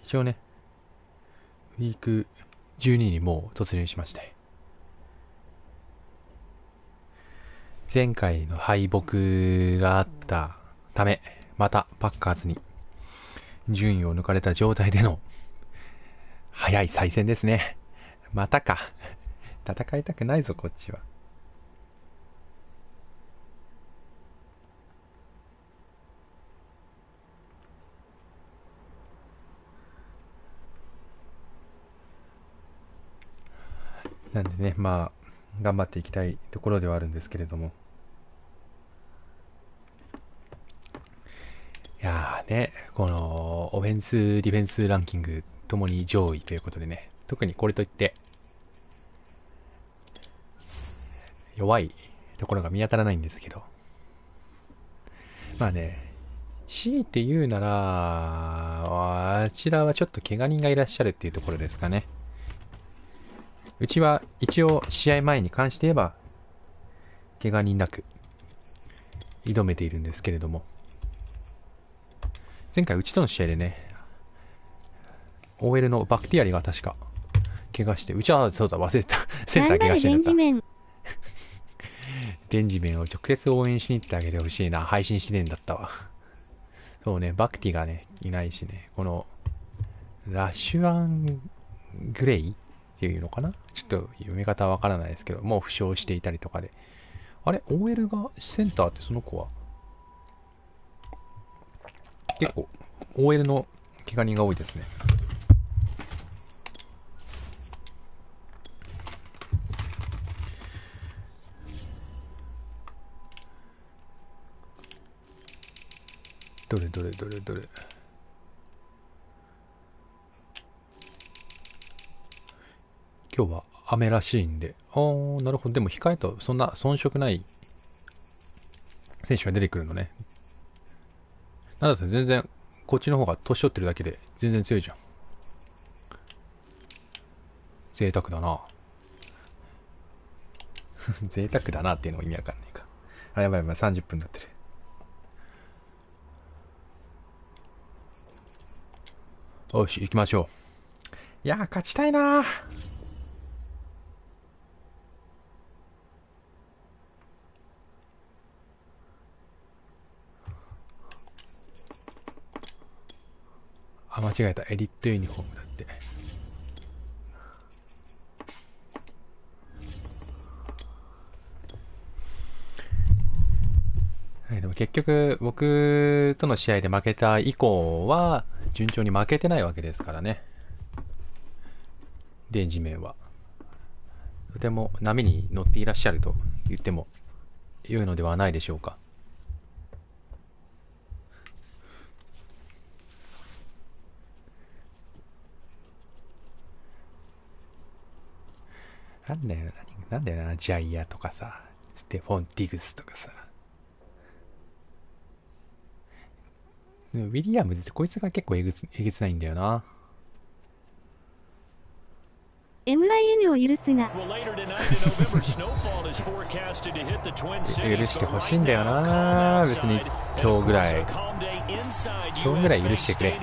一応ね、ウィーク12にもう突入しまして。前回の敗北があったため、またパッカーズに順位を抜かれた状態での早い再戦ですね。またか。戦いたくないぞ、こっちは。なんでね、まあ、頑張っていきたいところではあるんですけれども。いやーね、この、オフェンス、ディフェンスランキングともに上位ということでね、特にこれといって、弱いところが見当たらないんですけど。まあね、強いて言うなら、あちらはちょっと怪我人がいらっしゃるっていうところですかね。うちは一応試合前に関して言えば、怪我人なく挑めているんですけれども、前回うちとの試合でね、OL のバクティアリが確か怪我して、うちはそうだ忘れてた。センター怪我してるんだった。デンジメンを直接応援しに行ってあげてほしいな。配信してねえんだったわ。そうね、バクティがね、いないしね、この、ラッシュアングレイっていうのかな、ちょっと読み方わからないですけど、もう負傷していたりとかで。あれ ?OL がセンターってその子は結構 OL の怪我人が多いですね。どれ今日は雨らしいんで、なるほど。でも控えとそんな遜色ない選手が出てくるのね。なんだったら全然こっちの方が年取ってるだけで全然強いじゃん。贅沢だな。贅沢だなっていうのが意味わかんないか。あ、やばい30分になってる。よし、行きましょう。いやー、勝ちたいなー。あ、間違えた。エディットユニフォームだって。はい、でも結局、僕との試合で負けた以降は、順調に負けてないわけですからね。デンジメンは。とても波に乗っていらっしゃると言っても良いのではないでしょうか。なんだよな、ジャイアとかさ、ステフォン・ディグスとかさ。でもウィリアムズってこいつが結構えげつないんだよな。MIN を許すが許してほしいんだよな。別に今日ぐらい許してくれ。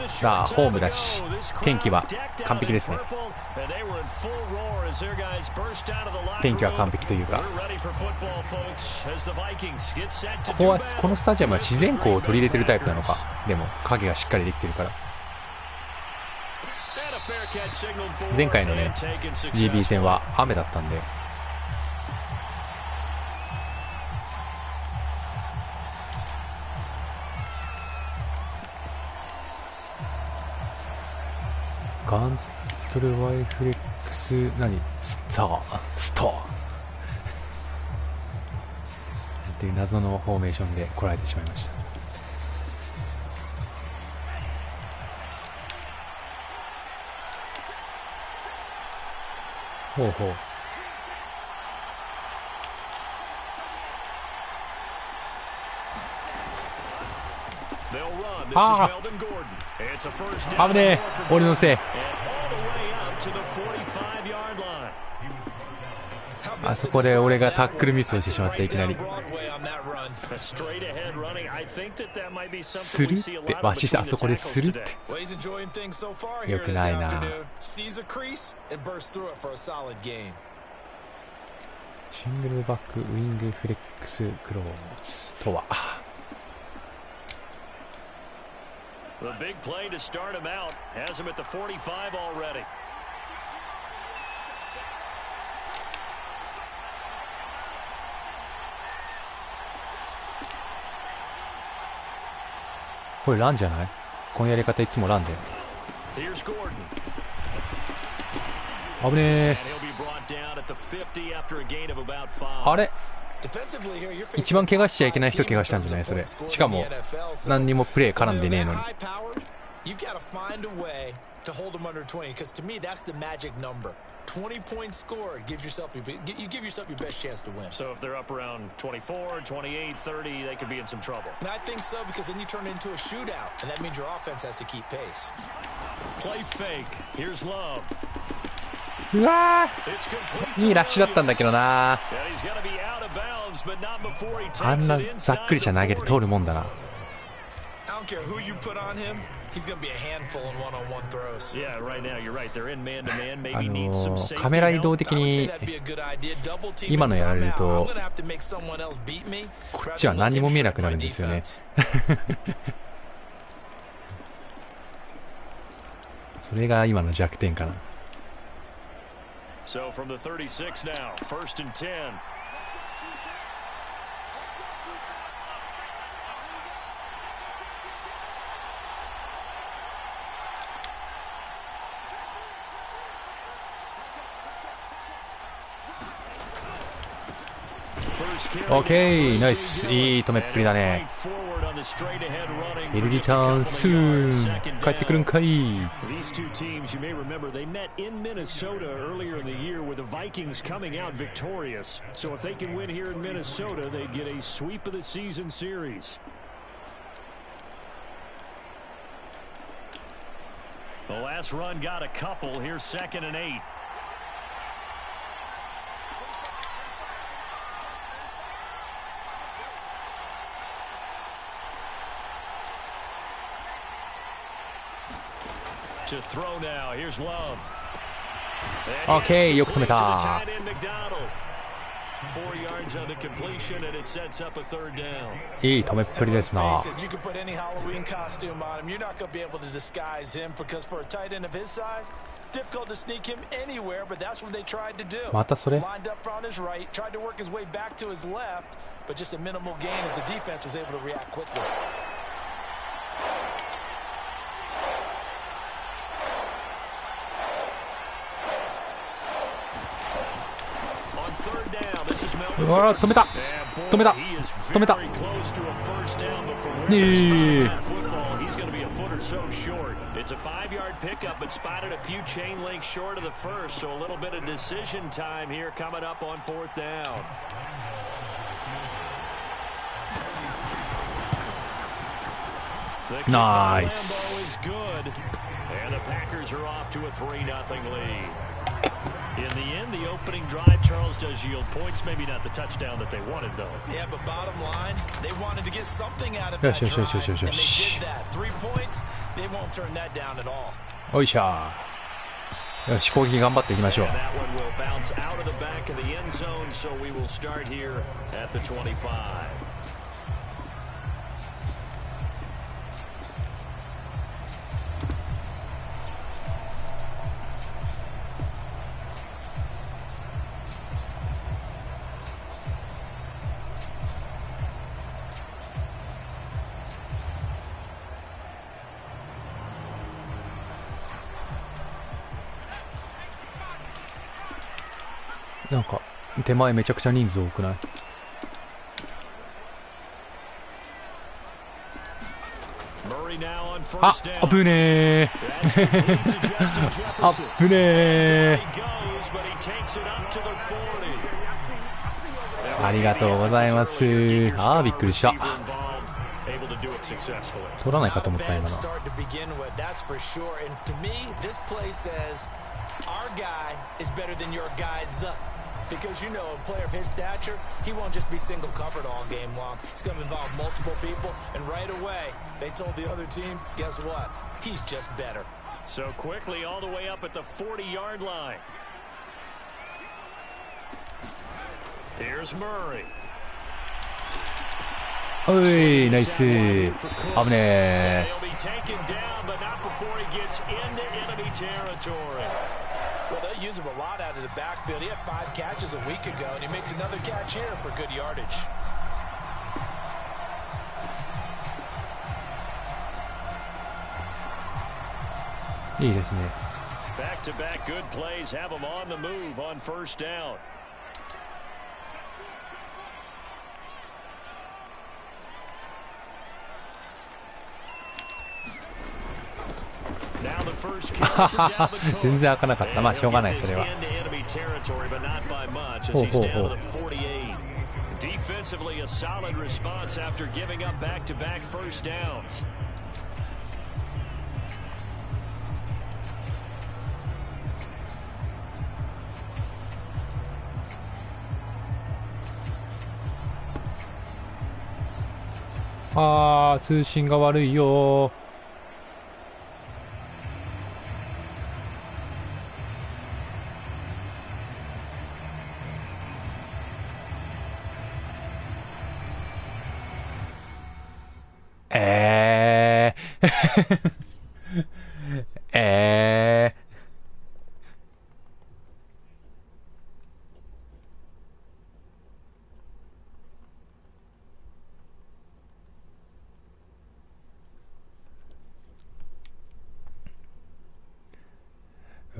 さあホームだし天気は完璧ですね。天気は完璧というか、このスタジアムは自然光を取り入れてるタイプなのか。でも影がしっかりできてるから。前回のね GB 戦は雨だったんで、ガントルワイフレックスストーっていう謎のフォーメーションで来られてしまいました。ほうほう。ああ、危ねえ、俺のせい。あそこで俺がタックルミスをしてしまった。いきなりするってわししてあそこでするってよくないな。シングルバックウィングフレックスクローズとはこれランじゃない？このやり方いつもランで。危ねえ。あれ一番怪我しちゃいけない人怪我したんじゃないそれ。しかも何にもプレー絡んでねえのに。20 points scored gives yourself you give yourself your best chance to win. So if they're up around 24, 28, 30, they could be in some trouble. And I think so because then you turn it into a shootout, and that means your offense has to keep pace. Play fake. Here's Love. うわー、いいラッシュだったんだけどな。あんなざっくりした投げで通るもんだな。カメラ移動的に今のやられるとこっちは何にも見えなくなるんですよね。それが今の弱点かな。So from the 36 now, 1st and 10. OK、ナイス。いい止めっぷりだね。エルリターンスーン帰ってくるんかい。These two teams, you may remember, they met in Minnesota earlier in the year with the Vikings coming out victorious. So if they can win here in Minnesota, they get a sweep of the season series. The last run got a couple. Here's 2nd and 8. To throw now. Here's Love. OK、よく止めた。4 yards on the completion and it sets up a 3rd down. いい止めっぷりですな。You can put any Halloween costume on him. You're not going to be able to disguise him because for a tight end of his size, difficult to sneak him anywhere, but that's what they tried to do. またそれ。 Lined up on his right, tried to work his way back to his left, but just a minimal gain as the defense was able to react quickly. Third down. This is Melvin. うわー、止めた止めた止めた。He's going to be a foot or so short. It's a 5-yard pickup, but spotted a few chain links short of the first, so a little bit of decision time here coming up on 4th down. Nice. Is good, and the Packers are off to a 3-0 lead. In the end, the opening drive, Charles, does yield points. Maybe not the touchdown that they wanted, though. Yeah, but bottom line, they wanted to get something out of that drive, and they did that. 3 points, they won't turn that down at all. おいしゃー。よし、攻撃頑張っていきましょう。 That one will bounce out of the back of the end zone, so we will start here at the 25. なんか手前めちゃくちゃ人数多くない？あ、危ねー危ねー。ありがとうございます。あー、びっくりした。取らないかと思った今の。Our guy is better than your guys. Because you know, a player of his stature, he won't just be single covered all game long. He's going to involve multiple people, and right away, they told the other team, guess what? He's just better. So quickly all the way up at the 40-yard line. Here's Murray. おい、ナイス。危ねえ。 He'll be taken down, but not before he gets into enemy territory. Well, they'll use him a lot out of the backfield. He had 5 catches a week ago, and he makes another catch here for good yardage. いいですね。 Back-to-back good plays have him on the move on first down. Now the first kick for Dalvin Cook. 全然開かなかった。まあしょうがない、それは。 ほうほうほう。 Defensively, a solid response after giving up back-to-back first downs. あー、通信が悪いよ。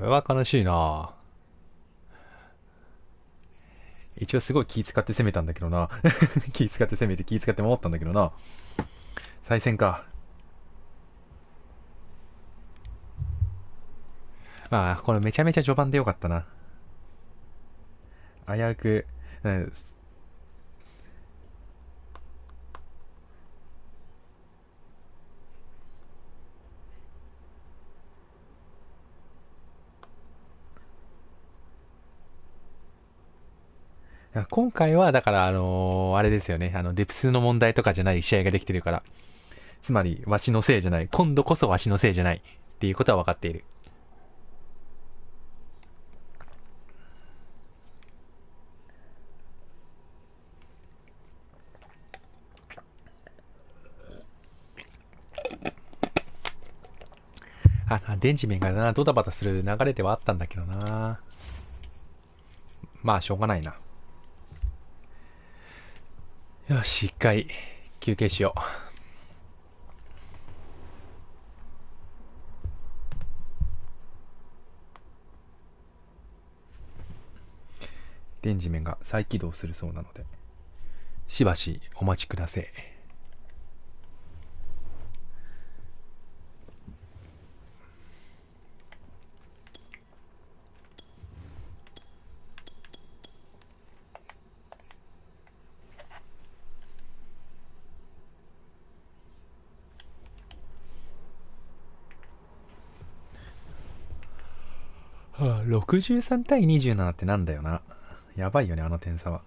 うわ、悲しいな。一応すごい気使って攻めたんだけどな。気使って攻めて気使って守ったんだけどな。再戦か。まあ、これめちゃめちゃ序盤でよかったな。危うく、うん。今回は、だから、あれですよね。デプスの問題とかじゃない試合ができてるから。つまり、わしのせいじゃない。今度こそわしのせいじゃない。っていうことは分かっている。電池面がな、ドタバタする流れではあったんだけどな。まあ、しょうがないな。よし、一回、休憩しよう。電池面が再起動するそうなので、しばしお待ちください。63対27ってなんだよな。やばいよね、あの点差は。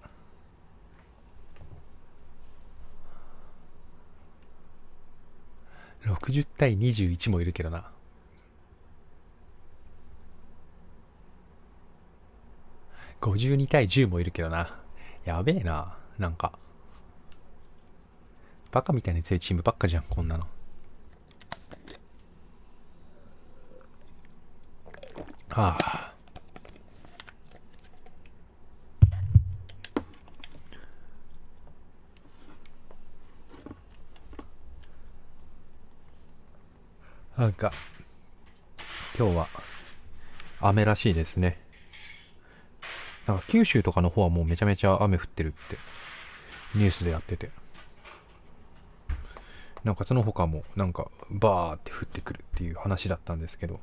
60対21もいるけどな。52対10もいるけどな。やべえな。なんか。バカみたいに強いチームばっかじゃん、こんなの。はあ。なんか、今日は雨らしいですね。なんか九州とかの方はもうめちゃめちゃ雨降ってるってニュースでやってて。なんかその他もなんかバーって降ってくるっていう話だったんですけど。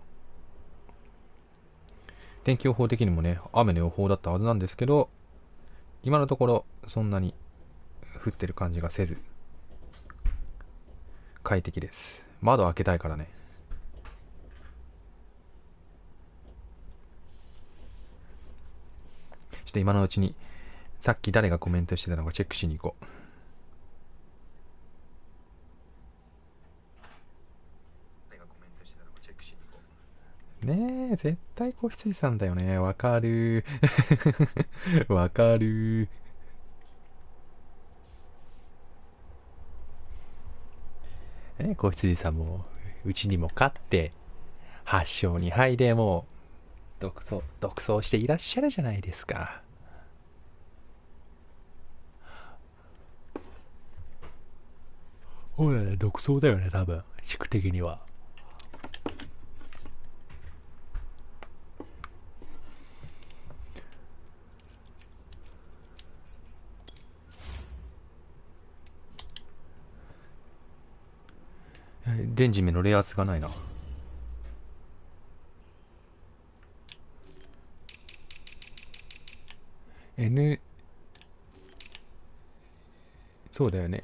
天気予報的にもね、雨の予報だったはずなんですけど、今のところそんなに降ってる感じがせず、快適です。窓開けたいからね。ちょっと今のうちに、さっき誰がコメントしてたのかチェックしに行こう。ねえ、絶対子羊さんだよね。わかるわかる。子羊さんもうちにも勝って8勝2敗でもう独走していらっしゃるじゃないですか。ほらね、独走だよね、多分地区的には。レンジメの冷圧がないな。そうだよね。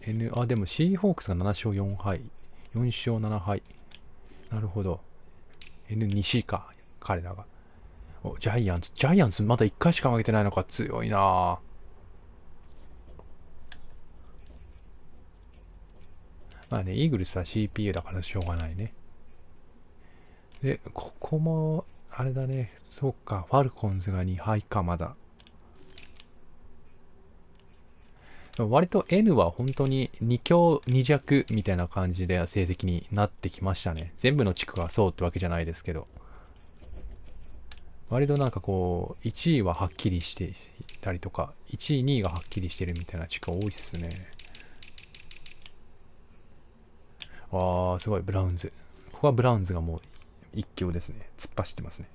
でもシーホークスが7勝4敗。4勝7敗。なるほど。西か。彼らが。ジャイアンツまだ1回しか負けてないのか。強いな。まあね、イーグルスは CPU だからしょうがないね。で、ここも、あれだね。そうか。ファルコンズが2敗か、まだ。割と N は本当に2強2弱みたいな感じで成績になってきましたね。全部の地区がそうってわけじゃないですけど。割となんかこう、1位ははっきりしていたりとか、1位、2位がはっきりしてるみたいな地区多いっすね。すごい、ブラウンズ。ここはブラウンズがもう一強ですね。突っ走ってますね。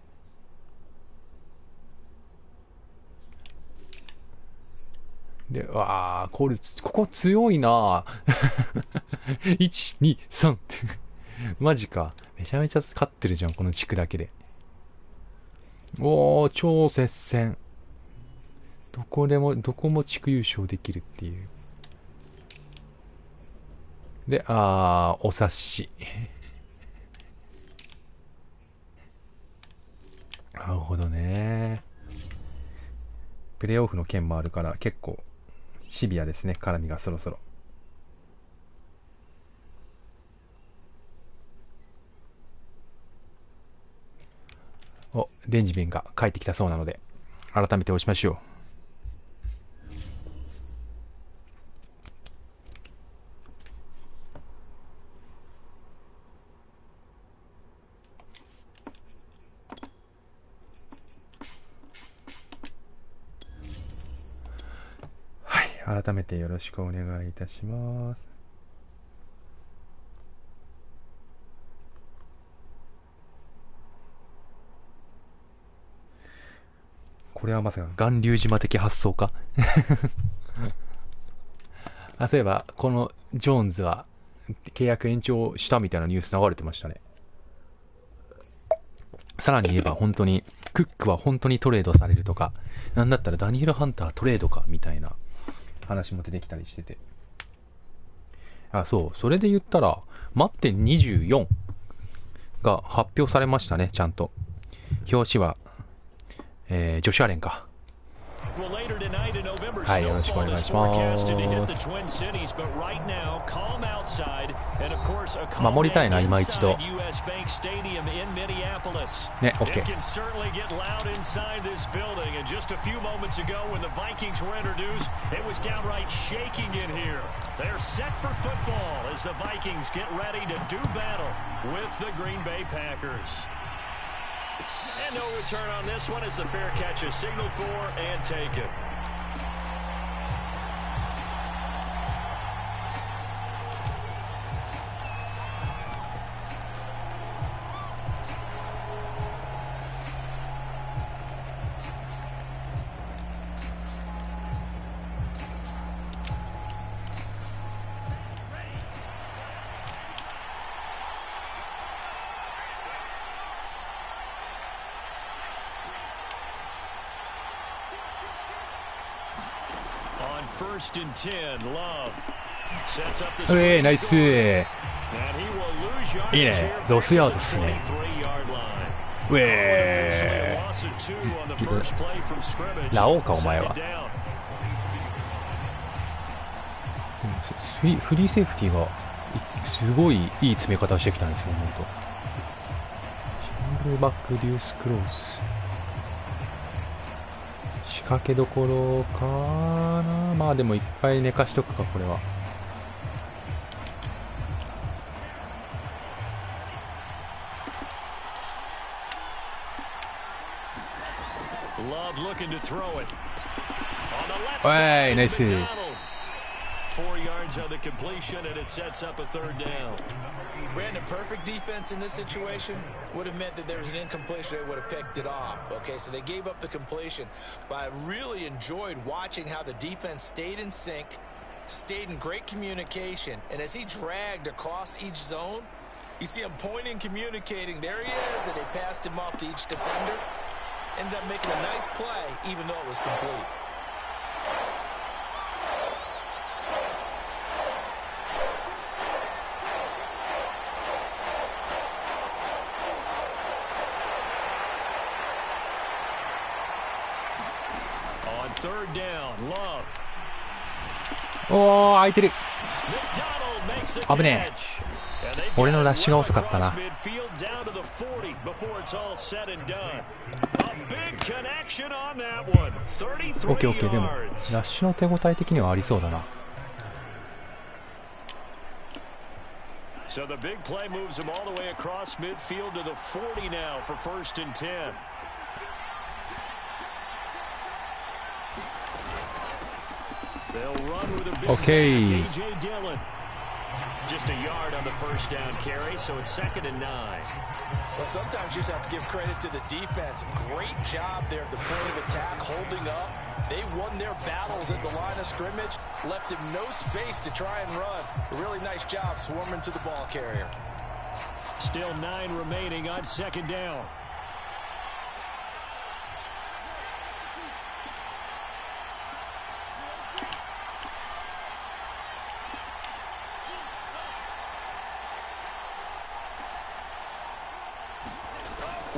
で、ここ強いな1、2、3って。マジか。めちゃめちゃ勝ってるじゃん、この地区だけで。超接戦。どこも地区優勝できるっていう。で、お察し。なるほどね。プレイオフの件もあるから結構シビアですね、絡みがそろそろ。デンジビンが帰ってきたそうなので、改めて押しましょう。改めてよろしくお願いいたします。これはまさか巌流島的発想かそういえばこのジョーンズは契約延長したみたいなニュース流れてましたね。さらに言えば本当にクックは本当にトレードされるとか、なんだったらダニエル・ハンタートレードかみたいな話も出てきたりしてて。そう、それで言ったら、待って24が発表されましたね、ちゃんと。表紙は、ジョシュアレンか。はい、よろしくお願いします。守りたいな、今一度。ね、OK。And no return on this one as the fair catch is signaled for and taken. First and 10, Love sets up the ナイスいいね、ロスヤードっすね。ウェーラオウかお前は。でもフリーセーフティーがすごいいい詰め方をしてきたんですよ本当。シングルバックデュースクロース仕掛けどころかな。まあでも一回寝かしとくかこれは。おいナイス。 4 yards on the completion, and it sets up a 3rd down. Brandon, perfect defense in this situation would have meant that there was an incompletion. They would have picked it off. Okay, so they gave up the completion, but I really enjoyed watching how the defense stayed in sync, stayed in great communication, and as he dragged across each zone, you see him pointing, communicating. There he is, and they passed him off to each defender. Ended up making a nice play, even though it was complete. Third down, Love. おー空いてる。危ねえ。俺のラッシュが遅かったな。オッケーオッケー。でもラッシュの手応え的にはありそうだな。So the big play moves him all the way across midfield to the 40 now for 1st and 10. Okay. Just a yard on the 1st down carry, so it's 2nd and 9. Well, sometimes you just have to give credit to the defense. Great job there at the point of attack, holding up. They won their battles at the line of scrimmage, left him no space to try and run. A really nice job swarming to the ball carrier. Still 9 remaining on 2nd down.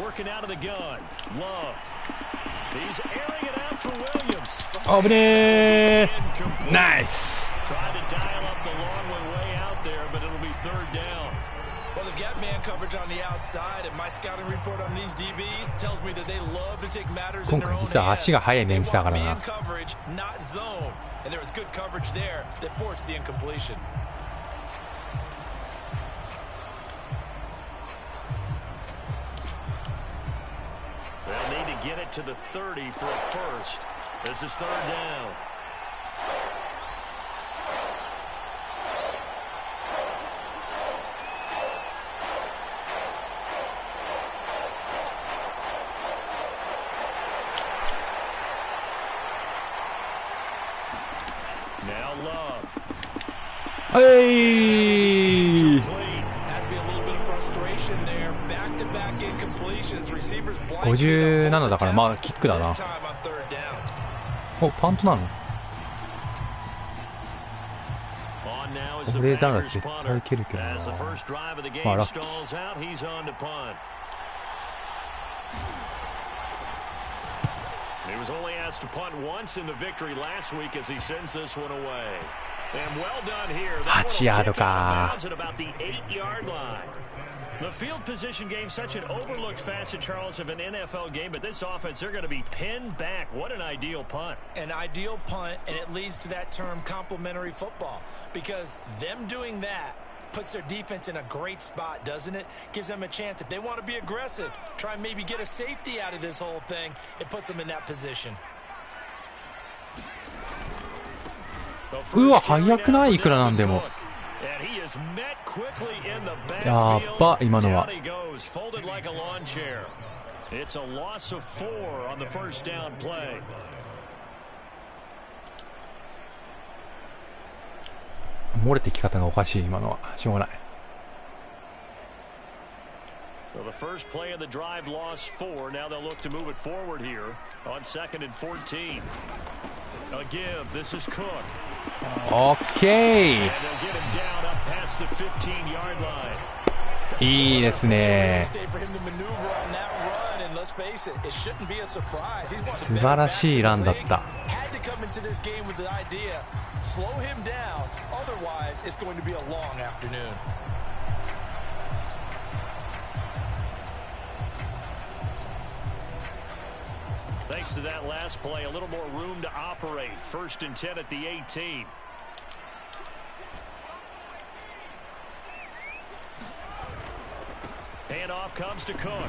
Working out of the gun. Love. He's airing it out for Williams. 危ねー。ナイス。 Tried to dial up the long way out there, but it'll be 3rd down. Well, they've got man coverage on the outside, and my scouting report on these DBs tells me that they love to take matters in their own hands. 実は足が速いメンツだからな。 Man coverage, not zone, and there was good coverage there that forced the incompletion. They'll need to get it to the 30 for a 1st. This is 3rd down. Now Love. Hey! Has to be a little bit of frustration there. Back-to-back incompletions. Receivers blank. 57だからまあキックだな。お、パントなの？ブレイザーが絶対いけるけどな。まあラッキー。He was only asked to punt once in the victory last week as he sends this one away. And well done here. 8ヤードか。 At about the 8-yard line. The field position game, such an overlooked facet, Charles, of an NFL game, but this offense, they're going to be pinned back. What an ideal punt. An ideal punt, and it leads to that term complementary football, because them doing that puts their defense in a great spot, doesn't it? Gives them a chance. If they want to be aggressive, try and maybe get a safety out of this whole thing, it puts them in that position. うわ、速くない？いくらなんでも。やっば、今のは。漏れてき方がおかしい、今のは。しょうがない。Well, the first play of the drive lost 4. Now they'll look to move it forward here on 2nd and 14. A give. This is Cook. Okay. And they'll get him down up past the 15-yard line. いいですね。 For him to maneuver on that run. 素晴らしいランだった。Thanks to that last play, a little more room to operate. 1st and 10 at the 18. Handoff comes to Cook.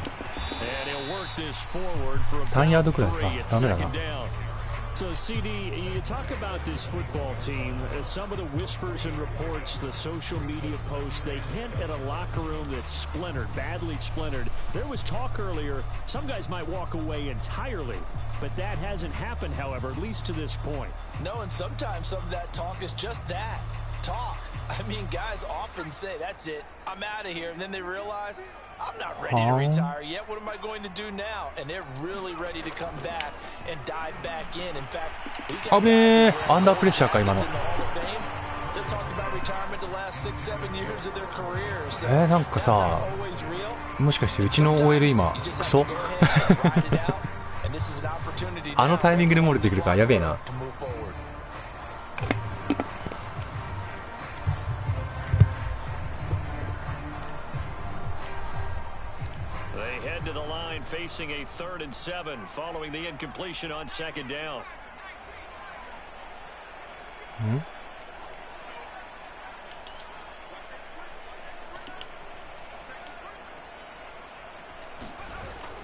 And he'll work this forward for about 3ヤードくらい3 か。 at ダメだ second な。 down. So, CD, you talk about this football team. Some of the whispers and reports, the social media posts, they hint at a locker room that's splintered, badly splintered. There was talk earlier, some guys might walk away entirely. But that hasn't happened, however, at least to this point. No, and sometimes some of that talk is just that. Talk. I mean, guys often say, that's it, I'm out of here. And then they realize, I'm not ready to retire yet. What am I going to do now? And they're really ready to come back and dive back in. In fact, we got guys under pressure か今の。 that talked about retirement the last 6-7 years of their careers. なんかさ、もしかしてうちの OL 今クソあのタイミングで漏れてくるからやべえな。To the line facing a 3rd and 7 following the incompletion on 2nd down.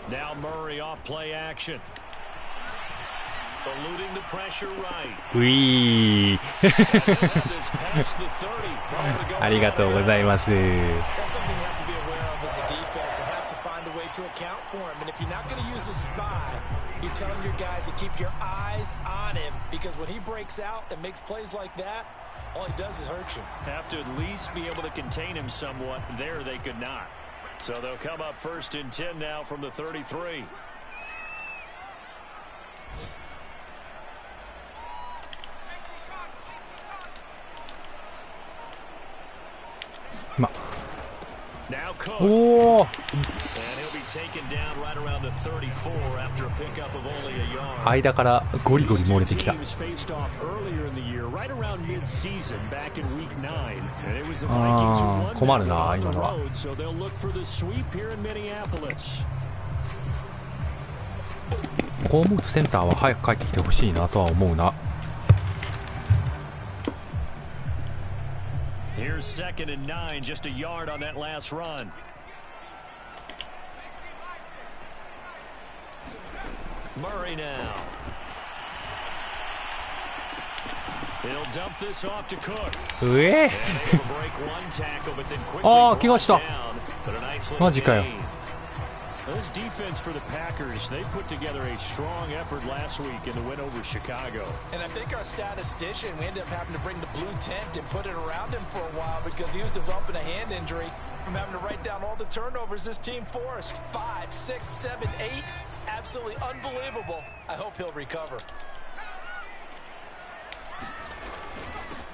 Now Murray off play action. Eluding the pressure right. ういーありがとうございます。To account for him, and if you're not going to use a spy, you're telling your guys to keep your eyes on him, because when he breaks out and makes plays like that, all he does is hurt you. Have to at least be able to contain him somewhat. There they could not. So they'll come up 1st and 10 now from the 33. Now Cook. Oh. And he'll be taken down right around the 34 after a pickup of only a yard. 間からゴリゴリ漏れてきた。Teams faced off earlier in the year, right around mid-season, back in week 9, and it was the Vikings who won that on the road, so they'll look for the sweep here in Minneapolis. こう思うとセンターは早く帰ってきてほしいなとは思うな。Here's 2nd and 9, just a yard on that last run. Murray now. He'll dump this off to Cook. ああ、怪我した。マジかよ。This defense for the Packers, they put together a strong effort last week in the win over Chicago. And I think our statistician, we ended up having to bring the blue tent and put it around him for a while because he was developing a hand injury from having to write down all the turnovers this team forced. 5, 6, 7, 8. Absolutely unbelievable. I hope he'll recover.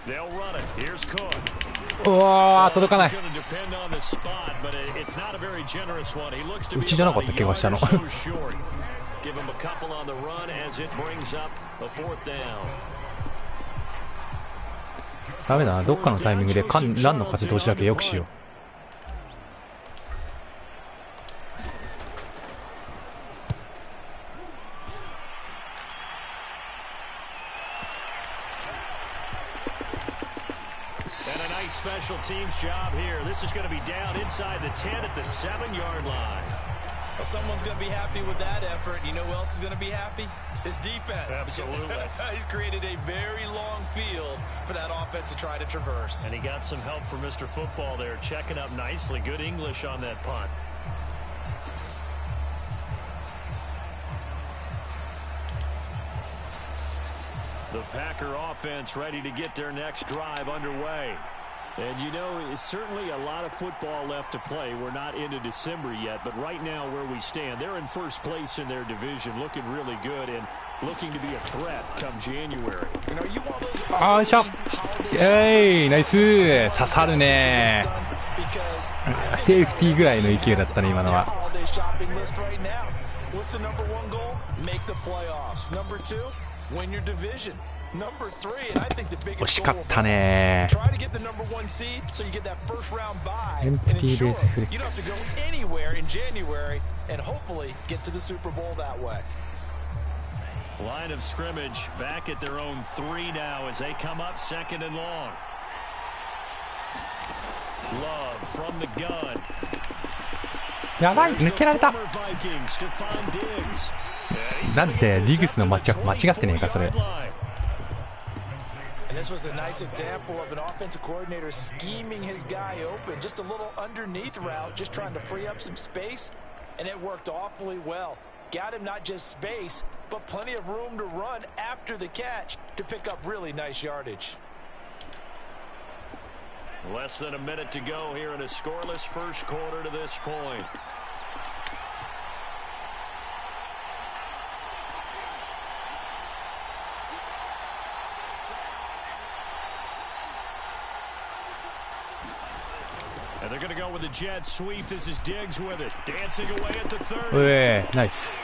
They'll run it. Here's Cook. うわー、届かない。うちじゃなかった怪我したの。ダメだな、どっかのタイミングでランの風通しだけよくしよう。Special teams job here. This is going to be down inside the 10 at the 7-yard line. Well, someone's going to be happy with that effort. You know who else is going to be happy? His defense. Absolutely. He's created a very long field for that offense to try to traverse. And he got some help from Mr. Football there, checking up nicely. Good English on that punt. The Packer offense ready to get their next drive underway. And you know, it's certainly a lot of football left to play. We're not into December yet, but right now where we stand, they're in first place in their division, looking really good and looking to be a threat come January. あーしゃ、ナイス、刺さるね。セーフティーぐらいの勢いだったね今のは。What's the number one goal? Make the playoffs. Number two, win your division. Number three, and I think the biggest goal, 惜しかったね。 try to get the number one seed so you get that first round bye and Empty ensure base flicks. you don't have to go anywhere in January and hopefully get to the Super Bowl that way. Line of scrimmage back at their own 3 now as they come up second and long. Love from the gun. やばい、抜けられた。なんてディグスのマッチアップ間違ってねえかそれ。And this was a nice example of an offensive coordinator scheming his guy open, just a little underneath route, just trying to free up some space, and it worked awfully well. Got him not just space, but plenty of room to run after the catch to pick up really nice yardage. Less than a minute to go here in a scoreless first quarter to this point. And they're going to go with the jet sweep. This is Diggs with it. Dancing away at the 30. Nice.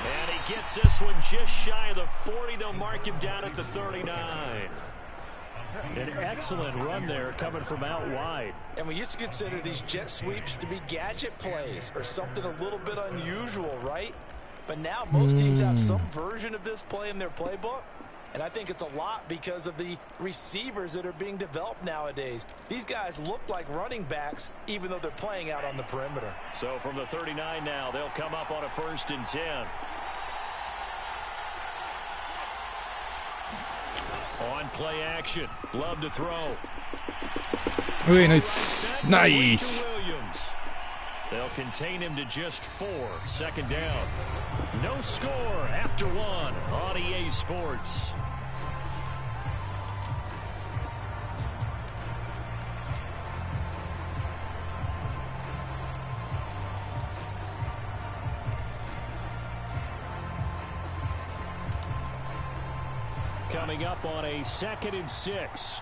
And he gets this one just shy of the 40. They'll mark him down at the 39. An excellent run there coming from out wide. And we used to consider these jet sweeps to be gadget plays or something a little bit unusual, right? But now most teams have some version of this play in their playbook. And I think it's a lot because of the receivers that are being developed nowadays. These guys look like running backs, even though they're playing out on the perimeter. So from the 39 now, they'll come up on a 1st and 10. On play action. Love to throw. Nice. Nice. They'll contain him to just 4. 2nd down. No score after 1 on EA Sports. Coming up on a 2nd and 6.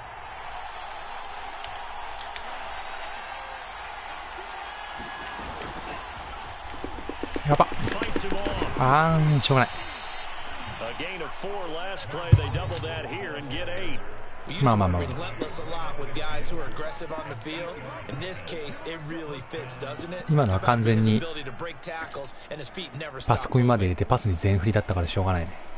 Fights him off. しょうがない。 A gain of 4 last play. They double that here and get 8. Relentless a lot with guys who are aggressive on the field. In this case, it really fits, doesn't it? 今のは完全にパスコミまで入れてパスに全振りだったからしょうがないね。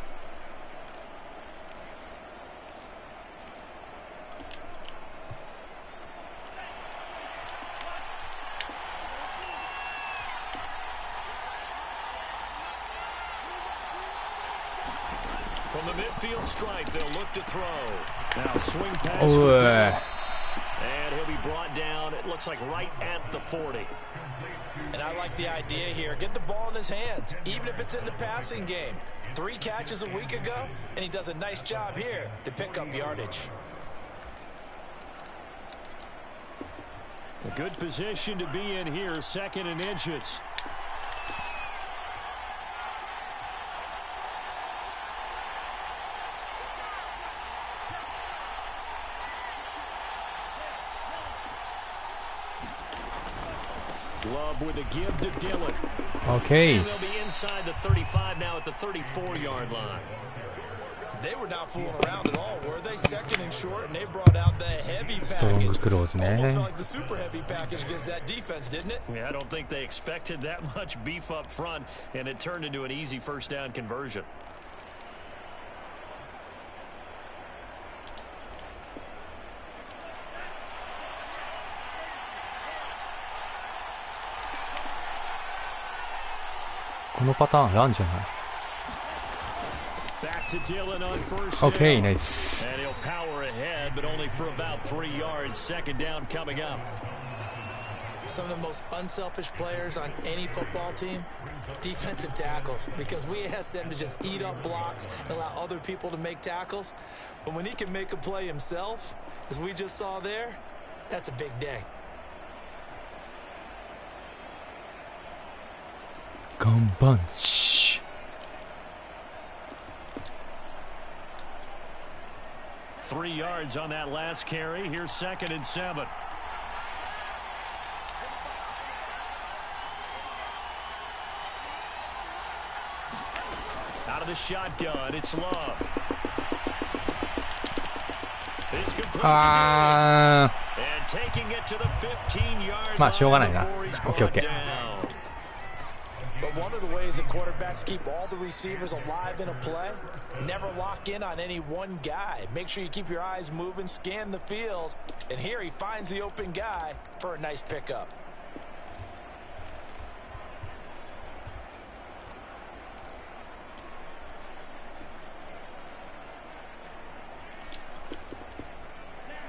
From the midfield stripe, they'll look to throw. Now swing pass for Dillon. And he'll be brought down, it looks like right at the 40. And I like the idea here. Get the ball in his hands, even if it's in the passing game. 3 catches a week ago, and he does a nice job here to pick up yardage. A good position to be in here, 2nd and inches. Love with a give to Dillon. Okay. And they'll be inside the 35 now at the 34-yard line. They were not fooling around at all, were they? 2nd and short, and they brought out the heavy package. Almost felt like the super heavy package against that defense, didn't it? Yeah, I don't think they expected that much beef up front, and it turned into an easy 1st down conversion. Back to Dillon on 1st down. Okay, nice. And he'll power ahead, but only for about 3 yards. 2nd down coming up. Some of the most unselfish players on any football team, defensive tackles, because we ask them to just eat up blocks and allow other people to make tackles. But when he can make a play himself, as we just saw there, that's a big day. Gun bunch. Three yards on that last carry. Here's 2nd and 7. あー、まあしょうがないな。オッケーオッケー。But one of the ways that quarterbacks keep all the receivers alive in a play, never lock in on any one guy. Make sure you keep your eyes moving, scan the field. And here he finds the open guy for a nice pickup.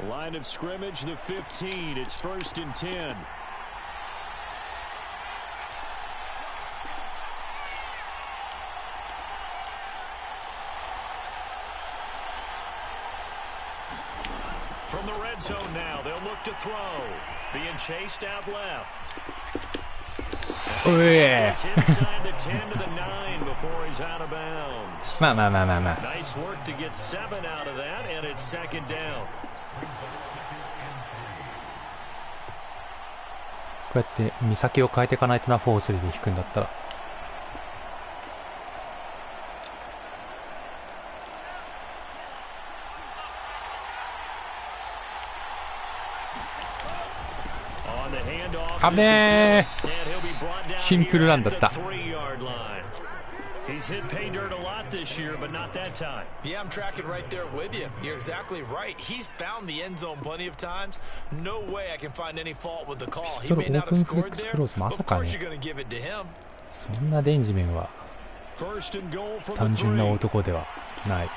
Line of scrimmage, the 15. It's 1st and 10. From the red zone now, they'll look to throw. Being chased out left. Oh, yeah. Inside the 10 to the 9 before he's out of bounds. Nice work to get 7 out of that, and it's 2nd down. こうやって見先を変えていかないとな、4-3で引くんだったら。危ねー。シンプルランだった。He's hit pay dirt a lot this year, but not that time. Yeah, I'm tracking right there with you. You're exactly right. He's found the end zone plenty of times. No way I can find any fault with the call. He may not have scored there. Of course you're going to give it to him. そんなレンジメンは単純な男ではない。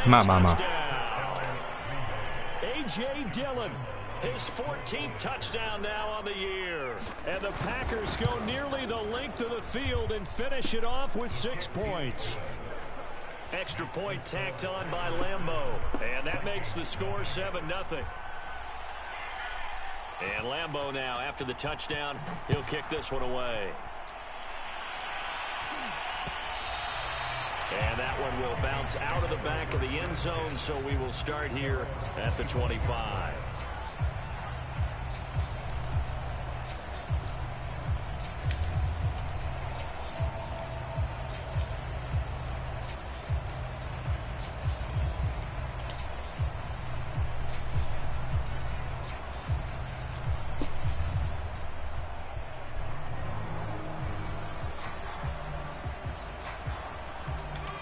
まあまあまあ。AJ Dillon, his 14th touchdown now on the year, and the Packers go nearly the length of the field and finish it off with 6 points. Extra point tacked on by Lambeau, and that makes the score 7-0. And Lambeau now, after the touchdown, he'll kick this one away. And that one will bounce out of the back of the end zone, so we will start here at the 25.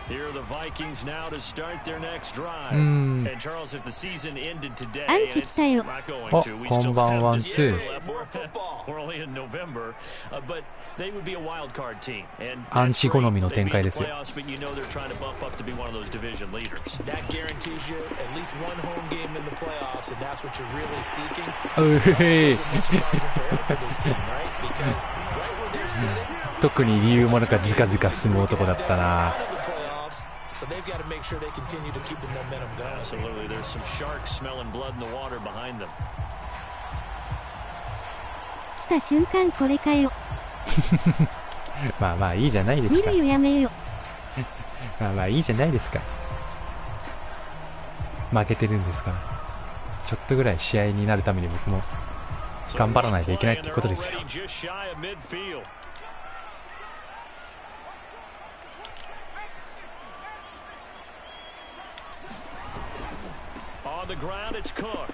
Here are the Vikings now to start their next drive. And Charles, if the season ended today, and it's not going to, we still have just we're only in November, but they would be a wild card team. And アンチ好みの展開ですよ。 but you know they're trying to bump up to be one of those division leaders. That guarantees you at least one home game in the playoffs, and that's what you're really seeking. For this team, right? Because right where they're sitting, 特に理由もなくずかずか進む男だったな。 So they've got to make sure they continue to keep the momentum going. Absolutely. There's some sharks smelling blood in the water behind them. 来た瞬間これかよ。まあまあいいじゃないですか。見るよやめよ。まあまあいいじゃないですか。負けてるんですから。ちょっとぐらい試合になるために僕も頑張らないといけないってことですよ。On the ground, it's Cook.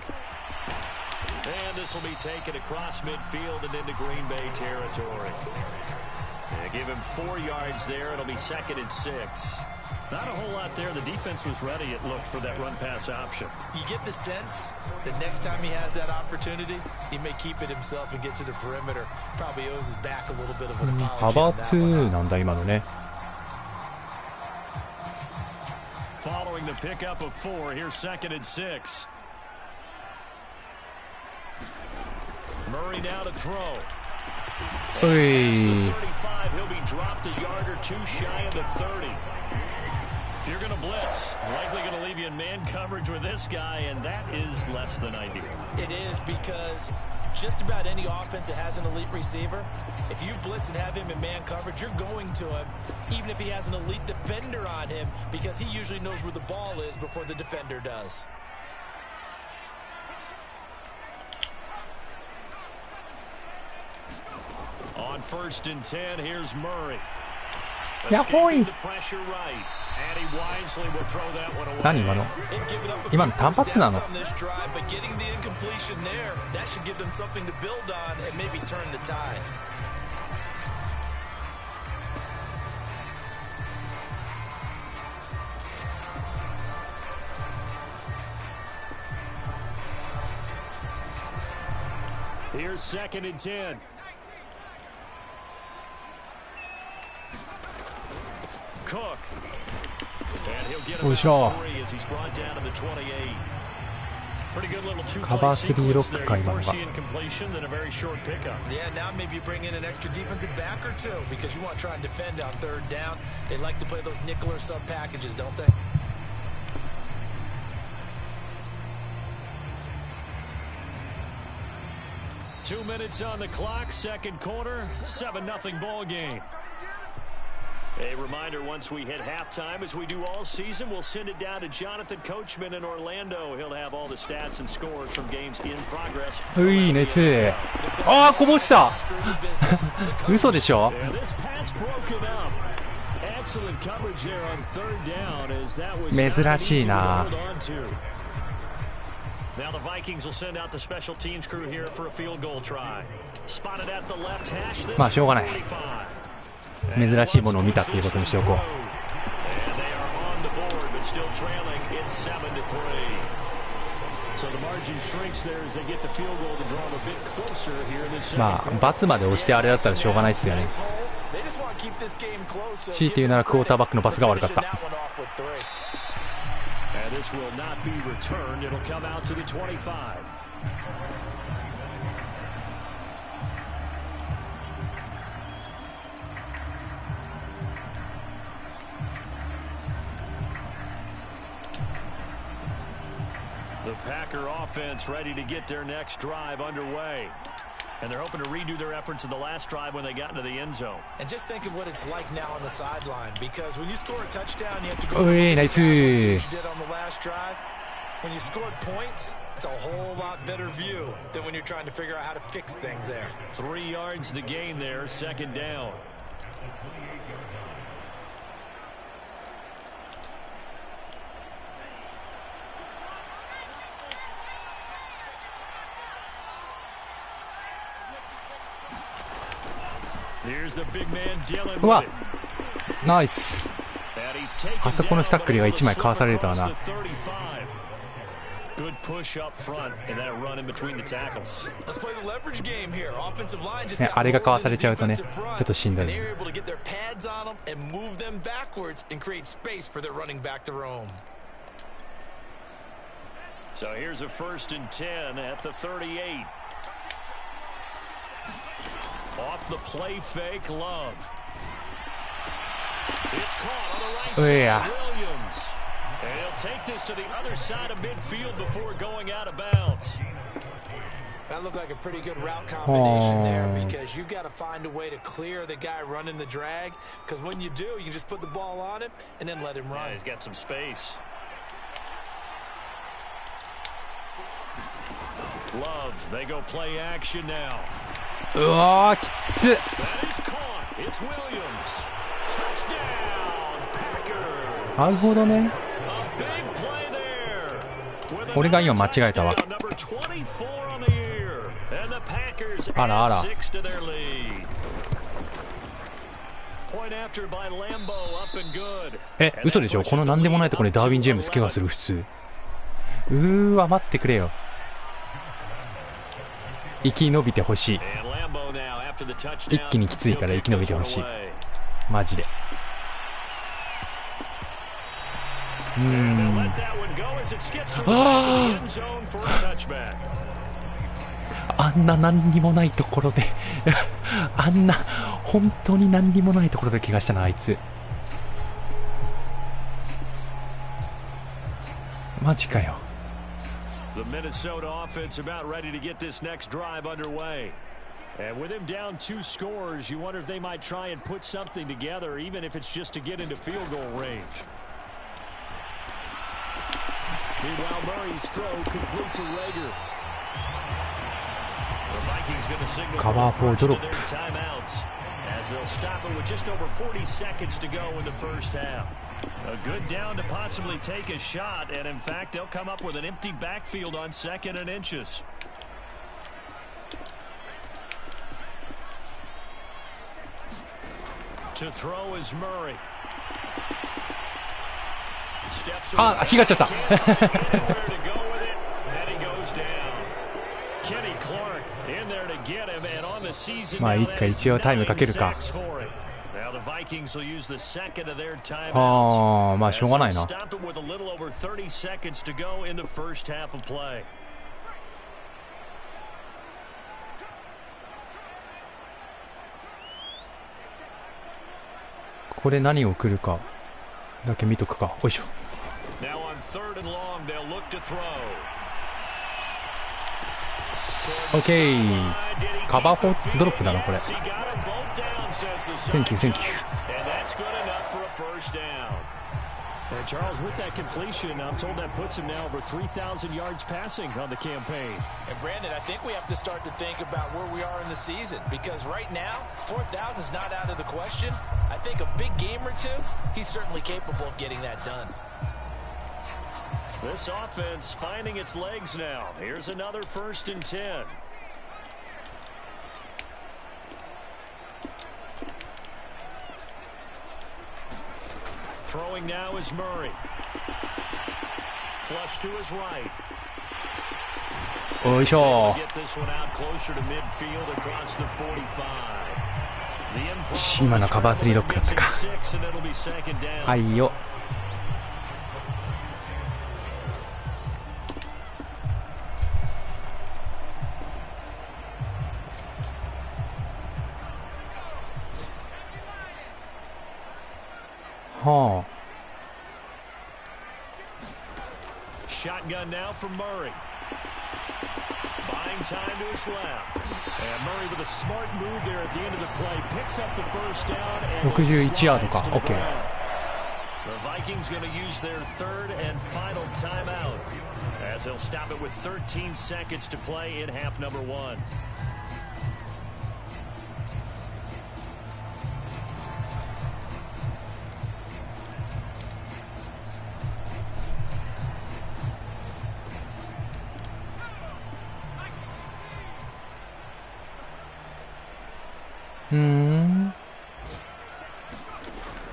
And this will be taken across midfield and into Green Bay territory. They give him 4 yards there. It'll be 2nd and 6. Not a whole lot there. The defense was ready, it looked, for that run-pass option. You get the sense that next time he has that opportunity, he may keep it himself and get to the perimeter. Probably owes his back a little bit of an apology. 派閥なんだ今のね。 Following the pickup of 4, here's 2nd and 6. Murray now to throw. Hey. 35, he'll be dropped a yard or 2 shy of the 30. If you're going to blitz, likely going to leave you in man coverage with this guy, and that is less than ideal. It is, because just about any offense that has an elite receiver, if you blitz and have him in man coverage, you're going to him, even if he has an elite defender on him, because he usually knows where the ball is before the defender does. On 1st and 10, here's Murray. Yahoo!何今の？今の単発なの？Here's 2nd and 10. Cook. And he'll get about 3 as he's brought down to the 28. Pretty good little two-play sequence there. First incompletion, then a very short pickup. Yeah, now maybe you bring in an extra defensive back or two because you want to try and defend on 3rd down. They like to play those nickel or sub packages, don't they? Two minutes on the clock, 2nd quarter, 7-0 ball game. A reminder, once we hit halftime, as we do all season, we'll send it down to Jonathan Coachman in Orlando. He'll have all the stats and scores from games in progress. うい、ナイス。ああ、こぼした。嘘でしょ。珍しいな。Now the Vikings will send out the special teams crew here for a field goal try. Spotted at the left hash. まあしょうがない。珍しいものを見たっていうことにしておこう。まあ罰まで押してあれだったらしょうがないですよね。強いて言うならクォーターバックのパスが悪かった。The Packer offense ready to get their next drive underway. And they're hoping to redo their efforts in the last drive when they got into the end zone. And just think of what it's like now on the sideline, because when you score a touchdown, you have to go what you did on the last drive. When you scored points, it's a whole lot better view than when you're trying to figure out how to fix things there. 3 yards the gain there, 2nd down. Here's the big man dealing with it. ナイス。あそこのタックルが1枚かわされるとはな。Good push up front and that run in between the tackles. Let's play the leverage game here. Offensive line just ね、あれがかわされちゃうとね、ちょっとしんどい。They're able to get their pads on them and move them backwards and create space for their running back to roam. So here's a 1st and 10 at the 38. Off the play fake, Love. It's caught on the right side. Williams. And he'll take this to the other side of midfield before going out of bounds. That looked like a pretty good route combination there, because you've got to find a way to clear the guy running the drag, because when you do, you can just put the ball on him and then let him run. Yeah, he's got some space. Love, they go play action now. うわー、きつっ。なるほどね。俺が今間違えたわ。あらあら。え、嘘でしょ。このなんでもないところでダーウィン・ジェームス怪我する普通。わ、待ってくれよ。生き延びてほしい。一気にきついから生き延びてほしい。マジで。あんな何にもないところであんな本当に何にもないところで怪我したな、あいつ。マジかよ。The Minnesota offense about ready to get this next drive underway. And with him down 2 scores, you wonder if they might try and put something together, even if it's just to get into field goal range. Meanwhile, Murray's throw complete to Rager. The Vikings going to signal cover for drop. Their timeouts as they'll stop it with just over 40 seconds to go in the first half. A good down to possibly take a shot, and in fact, they'll come up with an empty backfield on 2nd and inches. To throw is Murray. あ、火がっちゃった。まあ一回一応タイムかけるか。ああ、まあしょうがないな。ここで何を送るかだけ見とくか。おいしょ。オッケー。カバーフォードロップだなこれ。センキューセンキュー。And Charles, with that completion, I'm told that puts him now over 3,000 yards passing on the campaign. And Brandon, I think we have to start to think about where we are in the season, because right now, 4,000 is not out of the question. I think a big game or two, he's certainly capable of getting that done. This offense finding its legs now. Here's another 1st and 10. Throwing now is Murray. Flush to his right. おいしょ。今のカバー3ロックだったか。はいよ。はあ。Shotgun now from Murray. Buying time to his left. And Murray with a smart move there at the end of the play picks up the first down and 61ヤードか。オッケー。The Vikings going to use their 3rd and final timeout as they'll stop it with 13 seconds to play in half number 1.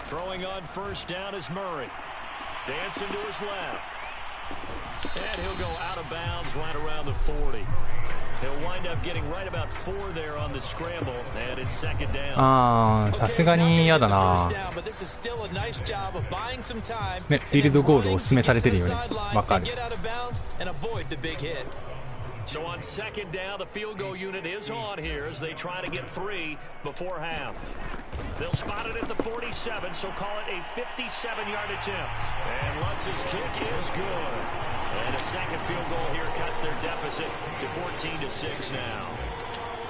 Throwing on 1st down is Murray. Dancing to his left. And he'll go out of bounds right around the 40. He'll wind up getting right about 4 there on the scramble, and it's 2nd down. ああ、さすがに嫌だな。ね、フィールドゴールをお勧めされてるよね。わかる。So on 2nd down, the field goal unit is on here as they try to get 3 before half. They'll spot it at the 47, so call it a 57-yard attempt. And Lutz's kick is good. And a 2nd field goal here cuts their deficit to 14-6 now.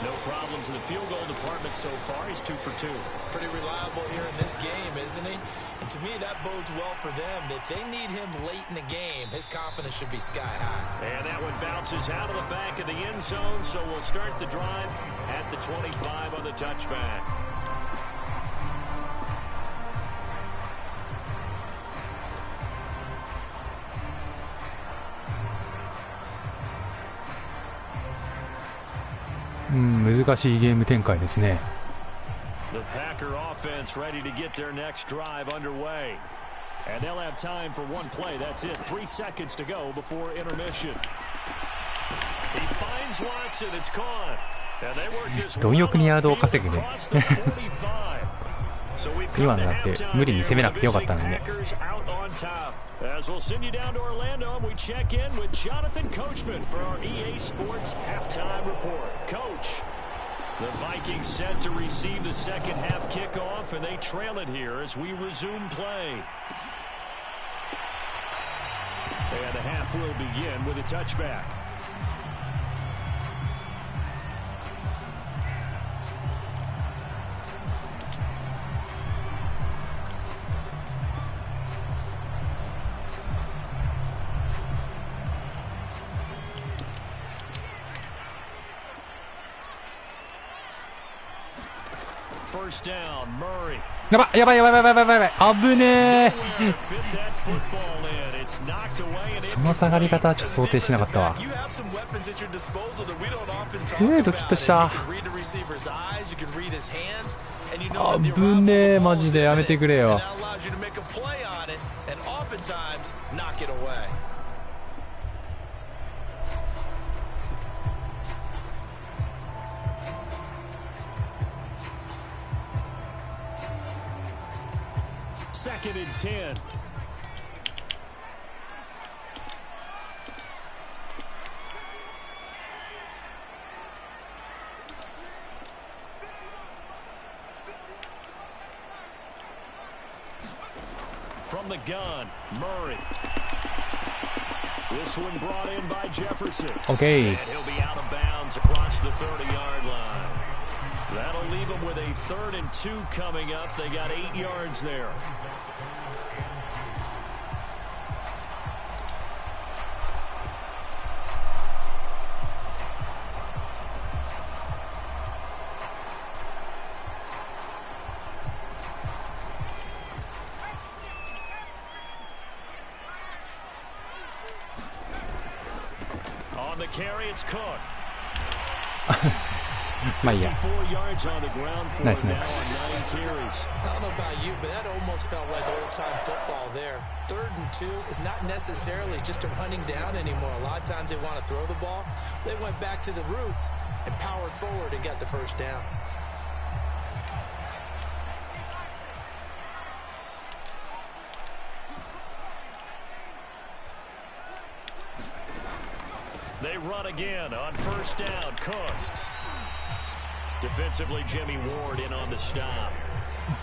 No problems in the field goal department so far. He's 2 for 2. Pretty reliable here in this game, isn't he? And to me, that bodes well for them. If they need him late in the game, his confidence should be sky high. And that one bounces out of the back of the end zone, so we'll start the drive at the 25 on the touchback.難しいゲーム展開ですね。The Packer offense ready to get their next drive underway. And they'll have time for one play. That's it. 3 seconds to go before intermission. He finds Watson. It's caught. And they work this 貪欲にヤードを稼ぐね。今のだって無理に攻めなくてよかったのにね。As we'll send you down to Orlando, and we check in with Jonathan Coachman for our EA Sports halftime report. Coach, the Vikings set to receive the 2nd half kickoff, and they trail it here as we resume play. And a half half will begin with a touchback. First down, Murray. やばいやばいやばいやばいやばいやばい、危ねえ。その下がり方はちょっと想定しなかったわ。ドキッとした。危ねえ、マジでやめてくれよ。Second and 10. From the gun, Murray. This one brought in by Jefferson. Okay. And he'll be out of bounds across the 30-yard line. That'll leave them with a 3rd and 2 coming up. They got 8 yards there. On the carry, it's Cook. まあいいや。 Nice, nice. I don't know about you, but that almost felt like old-time football there. 3rd and 2 is not necessarily just a running down anymore. A lot of times they want to throw the ball. They went back to the roots and powered forward and got the first down. They run again on first down. Cook. Defensively, Jimmy Ward in on the stop.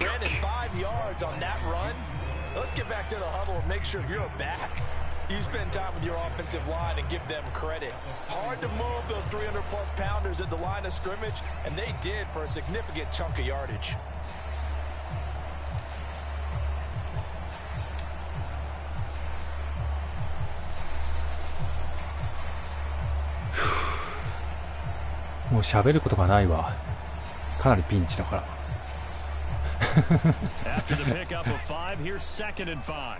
Brandon, 5 yards on that run. Let's get back to the huddle and make sure you're back. You spend time with your offensive line and give them credit. Hard to move those 300-plus pounders at the line of scrimmage, and they did for a significant chunk of yardage.もう喋ることがないわ。かなりピンチだから。After the pickup of 5, here's 2nd and 5.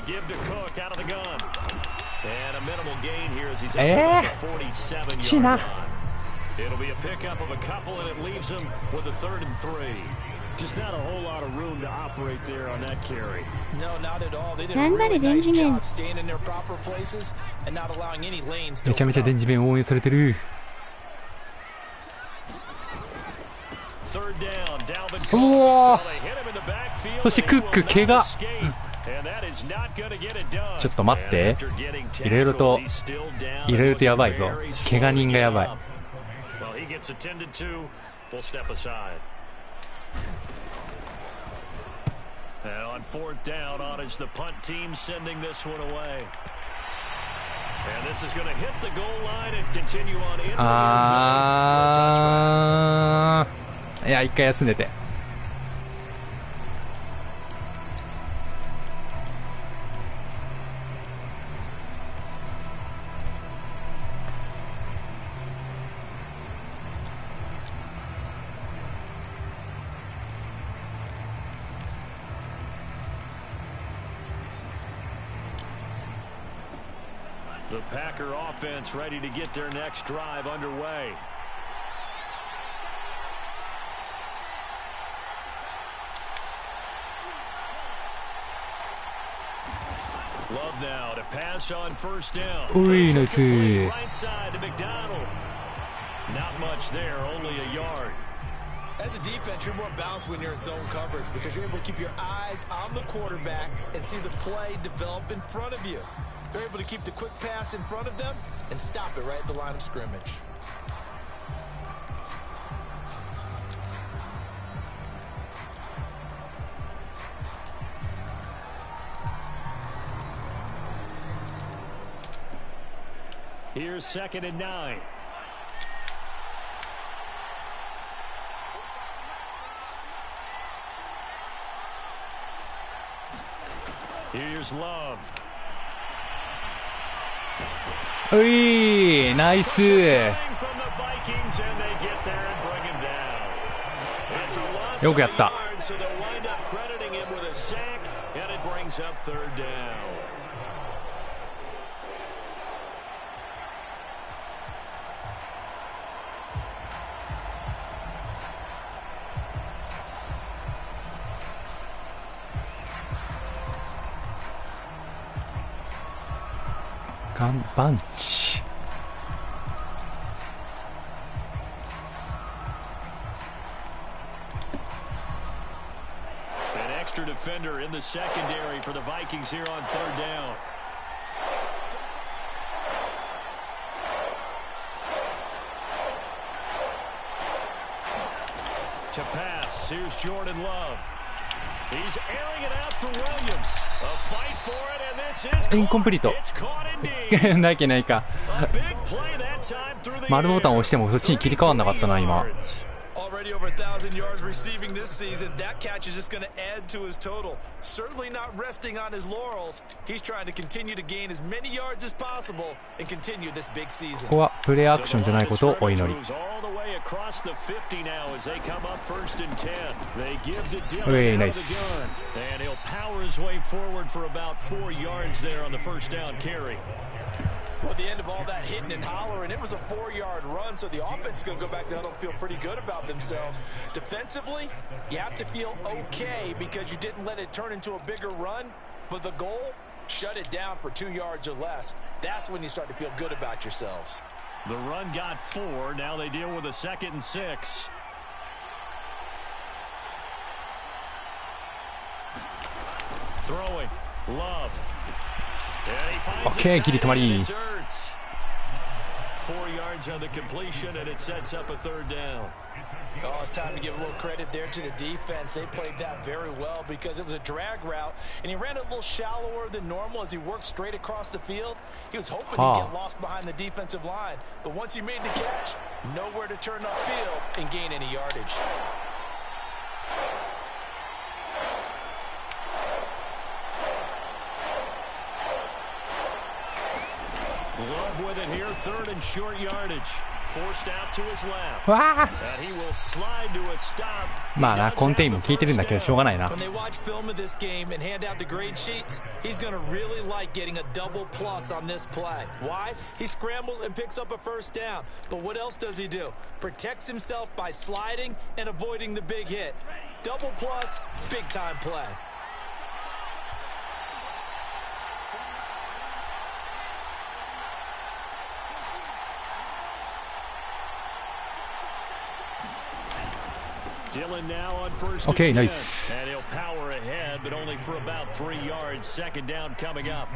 Give to Cook out of the gun. And a minimal gain here as he's up to the 47-yard line. It'll be a pickup of a couple, and it leaves him with a 3rd and 3. Just not a whole lot of room to operate there on that carry. No, not at all. They did a really nice job staying in their proper places and not allowing any lanes to めちゃめちゃ電磁弁応援されてる。うわー。そしてクック怪我。ちょっと待って。いろいろとやばいぞ。怪我人がやばい。And on 4th down, on is the punt team sending this one away. And this is going to hit the goal line and continue on in the end zone for a touchback. いや、一回休んでて。The Packer offense ready to get their next drive underway. Love now to pass on first down. Right side to McDonald. Not much there, only a yard. As a defense, you're more balanced when you're in zone coverage because you're able to keep your eyes on the quarterback and see the play develop in front of you. They're able to keep the quick pass in front of them and stop it right at the line of scrimmage. Here's second and 9. Here's Love. うい、ナイス。よくやった。バンチ。An extra defender in the secondary for the Vikings here on third down. To pass, here's Jordan Love. He's airing it out for Williams. A fight for it, and this is incomplete. It's caught indeed. ないけないか。丸ボタンを押してもそっちに切り替わんなかったな今。Already over 1,000 yards receiving this season. That catch is just going to add to his total. Certainly not resting on his laurels. He's trying to continue to gain as many yards as possible and continue this big season. ここはプレーアクションじゃないことをお祈り。うえ、ナイス。And he'll power his way forward for about 4 yards there on the first down carry. Well, at the end of all that hitting and hollering, it was a 4-yard run, so the offense is going to go back to huddle and feel pretty good about themselves. Defensively, you have to feel okay because you didn't let it turn into a bigger run, but the goal, shut it down for 2 yards or less. That's when you start to feel good about yourselves. The run got 4. Now they deal with a 2nd and 6. Throwing. Love. Okay, ギリ止まり。 4 yards on the completion, and it sets up a third down. Oh, it's time to give a little credit there to the defense. They played that very well because it was a drag route, and he ran it a little shallower than normal as he worked straight across the field. He was hoping to get lost behind the defensive line, but once he made the catch, nowhere to turn upfield and gain any yardage. Love with it here, 3rd and short yardage. Forced out to his left. わあ。 And he will slide to a stop. まあな、コンテインも聞いてるんだけどしょうがないな。 When they watch film of this game and hand out the grade sheets, he's going to really like getting a double plus on this play. Why? He scrambles and picks up a first down. But what else does he do? Protects himself by sliding and avoiding the big hit. Double plus, big time play. Dylan now on first and 10. Okay, nice. And he'll power ahead, but only for about 3 yards. 2nd down coming up.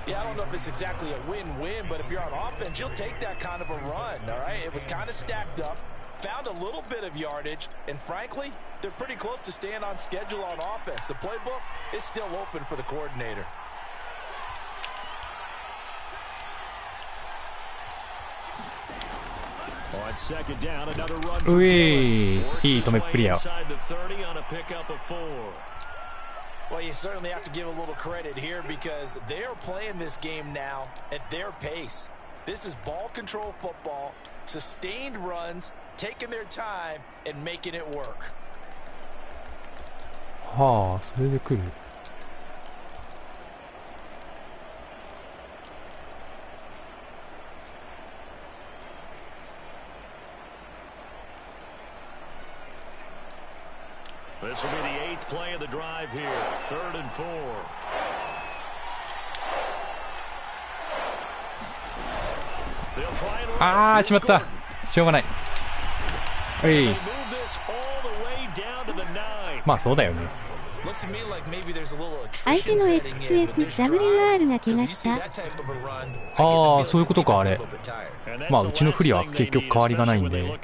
Yeah, I don't know if it's exactly a win-win, but if you're on offense, you'll take that kind of a run, all right? It was kind of stacked up, found a little bit of yardage, and frankly, they're pretty close to staying on schedule on offense. The playbook is still open for the coordinator. On 2nd down, another run うい、いい止めっぷりや。 inside the 30 on a pickup of 4. Well, you certainly have to give a little credit here because they are playing this game now at their pace. This is ball control football, sustained runs, taking their time and making it work. はあ、それで来る。This will be the 8th play of the drive here. 3rd and 4. ああ、しまった。しょうがない。はい。まあそうだよね。相手の XFWR が怪我した。ああ、そういうことかあれ。まあうちの不利は結局変わりがないんで。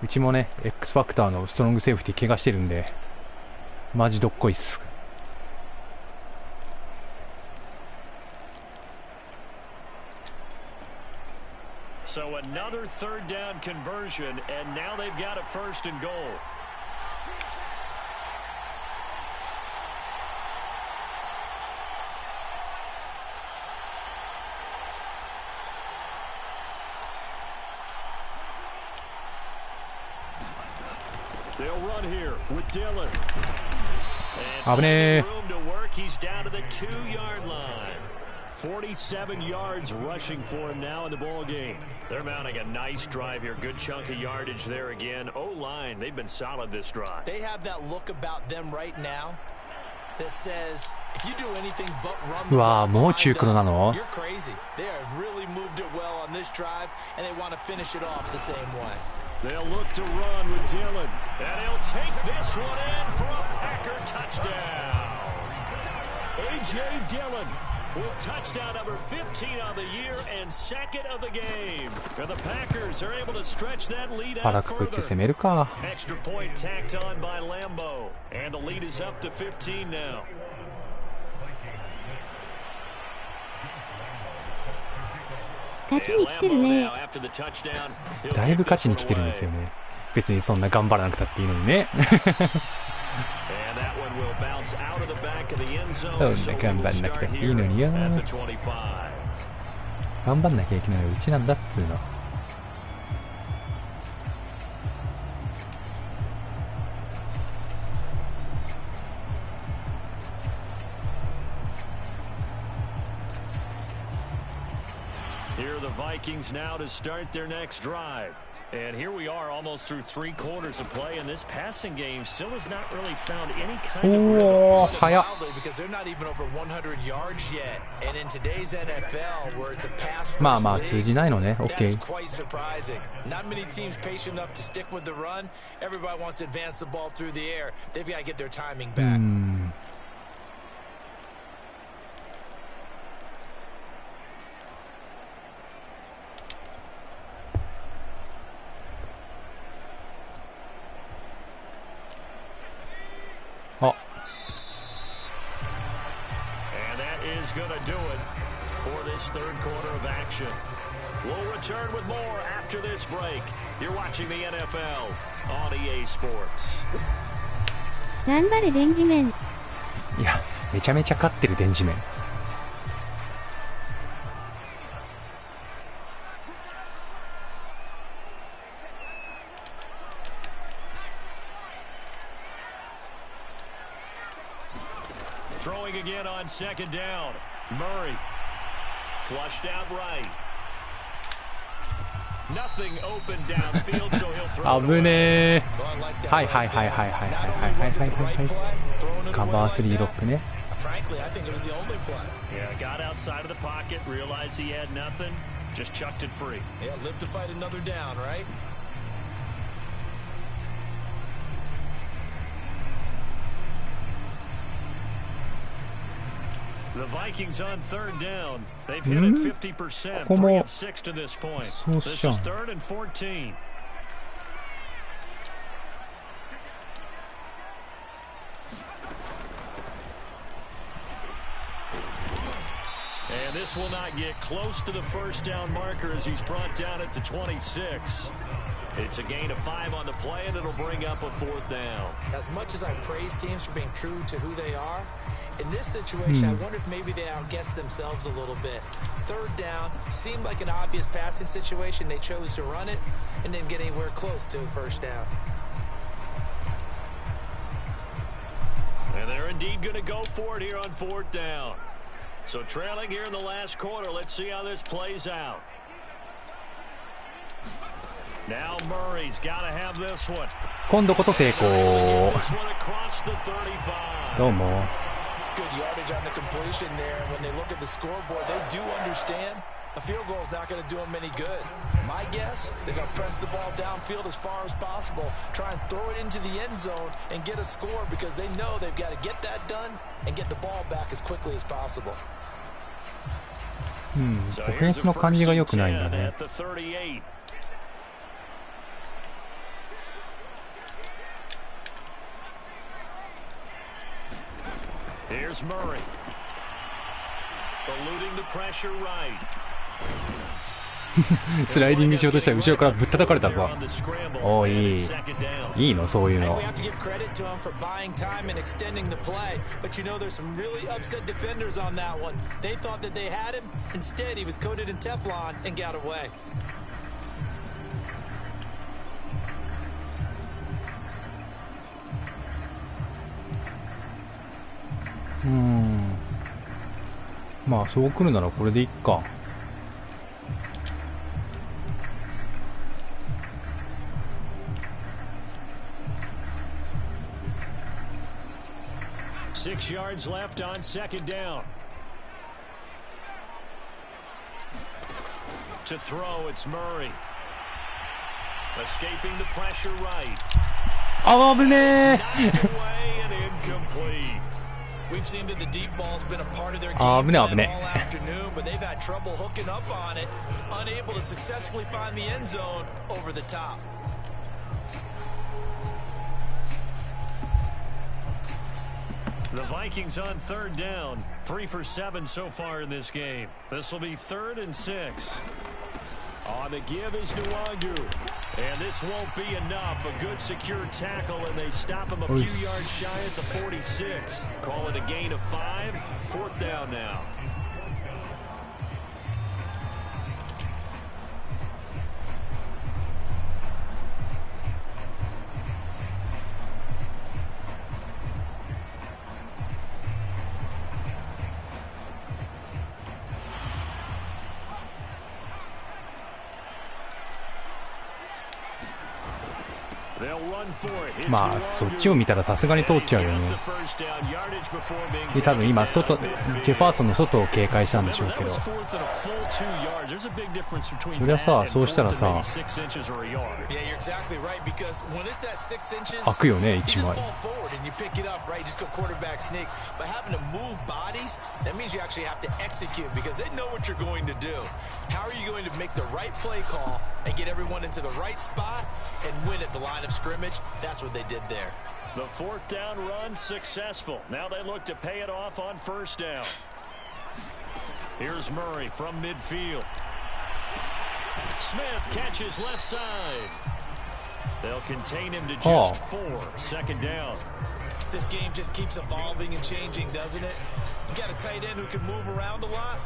うちもね、X ファクターのストロングセーフティ怪我してるんで、マジどっこいっす。another third down conversion, and now they've got a 1st and goal. They'll run here with Dillon. And room to work. He's down to the 2-yard line. 47 yards rushing for him now in the ball game. They're mounting a nice drive here. Good chunk of yardage there again. O-line, they've been solid this drive. They have that look about them right now that says, if you do anything but run the ball behind us, you're crazy. They have really moved it well on this drive, and they want to finish it off the same way. They'll look to run with Dillon. And he'll take this one in for a Packer touchdown. A.J. Dillon with touchdown number 15 on the year and 2nd of the game. And the Packers are able to stretch that lead out further. Extra point tacked on by Lambeau. And the lead is up to 15 now.勝ちに来てるね。だいぶ勝ちに来てるんですよね。別にそんな頑張らなくたっていいのにね。そんな頑張らなくたっていいのによ。頑張んなきゃいけないのはうちなんだっつうの。Here are the Vikings now to start their next drive. And here we are almost through 3 quarters of play, and this passing game still has not really found any kind of rhythm because they're not even over 100 yards yet. And in today's NFL, where it's a pass first league, that is quite surprising. Not many teams patient enough to stick with the run. Everybody wants to advance the ball through the air. They've got to get their timing back. あ。And that is going to do it for this 3rd quarter of action. We'll return with more after this break. You're watching the NFL on EA Sports. 頑張れ電磁面。いや、めちゃめちゃ勝ってる電磁面。Throwing again on 2nd down. Murray flushed out right. Nothing open downfield, so he'll throw. 危ねえ。はいはいはいはいはいはいはいはいはい。カバー3ロックね。Frankly, I think it was the only play. Yeah, got outside of the pocket, realized he had nothing, just chucked it free. Yeah, live to fight another down, right? The Vikings on 3rd down. They've hit it 50%, 3 of 6 to this point. This is 3rd and 14. And this will not get close to the 1st down marker as he's brought down at the 26. It's a gain of 5 on the play, and it'll bring up a 4th down. As much as I praise teams for being true to who they are, in this situation, I wonder if maybe they outguessed themselves a little bit. 3rd down seemed like an obvious passing situation. They chose to run it and didn't get anywhere close to the 1st down. And they're indeed going to go for it here on 4th down. So trailing here in the last quarter, let's see how this plays out. Now Murray's got to have this one. 今度こそ成功。どうも。Good yardage on the completion there. When they look at the scoreboard, they do understand a field goal is not going to do them any good. My guess, they're going to press the ball downfield as far as possible, try and throw it into the end zone and get a score because they know they've got to get that done and get the ball back as quickly as possible. オフェンスの感じが良くないんだね。Here's Murray. Eluding the pressure right. スライディングしようとしたら後ろからぶったたかれたぞ。おー、いいのそういうの。まあそう来るならこれでいっか。6 yards left on second down. To throw, it's Murray. Escaping the pressure right. あぶねー。 We've seen that the deep ball's been a part of their game plan all afternoon, but they've had trouble hooking up on it, unable to successfully find the end zone over the top. The Vikings on third down, 3 for 7 so far in this game. This will be 3rd and 6. On the give is Nwangu. And this won't be enough. A good secure tackle, and they stop him a few yards shy at the 46. Call it a gain of 5. 4th down now. They'll run for it. まあそっちを見たらさすがに通っちゃうよね。で多分今外ジェファーソンの外を警戒したんでしょうけど、そりゃさそうしたらさ開くよね1枚。And get everyone into the right spot and win at the line of scrimmage. That's what they did there. The 4th down run successful. Now they look to pay it off on 1st down. Here's Murray from midfield. Smith catches left side. They'll contain him to just 4. 2nd down. This game just keeps evolving and changing, doesn't it? You got a tight end who can move around a lot.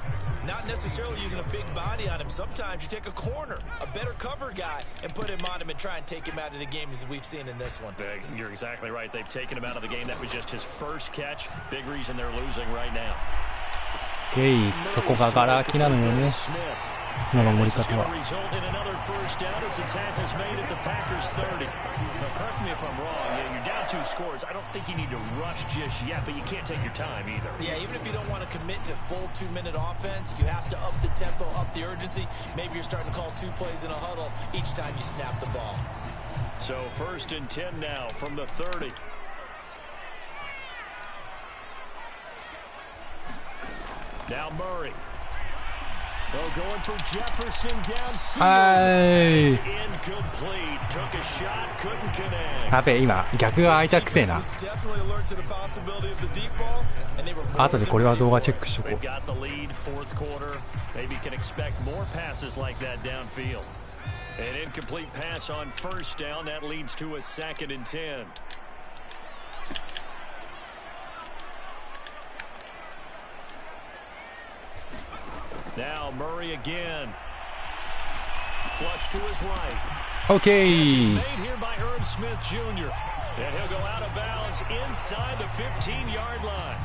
Not necessarily using a big body on him. Sometimes you take a corner, a better cover guy, and put him on him and try and take him out of the game as we've seen in this one. You're exactly right. They've taken him out of the game. That was just his first catch. Big reason they're losing right now. そこがガラ空きなのよね。その守り方は。2 scores. I don't think you need to rush just yet, but you can't take your time either. Yeah, even if you don't want to commit to full 2-minute offense, you have to up the tempo, up the urgency. Maybe you're starting to call 2 plays in a huddle each time you snap the ball. So 1st and 10 now from the 30. Now Murray. Well, going for Jefferson downfield. It's incomplete. Took a shot, couldn't connect. やべえ、今逆が開いたくせえな。後でこれは動画チェックしとこう。 They've got the lead, 4th quarter. Maybe can expect more passes like that downfield. An incomplete pass on 1st down. That leads to a 2nd and 10. Now Murray again. Flush to his right. Okay. Made here by Herb Smith Jr. And he'll go out of bounds inside the 15-yard line.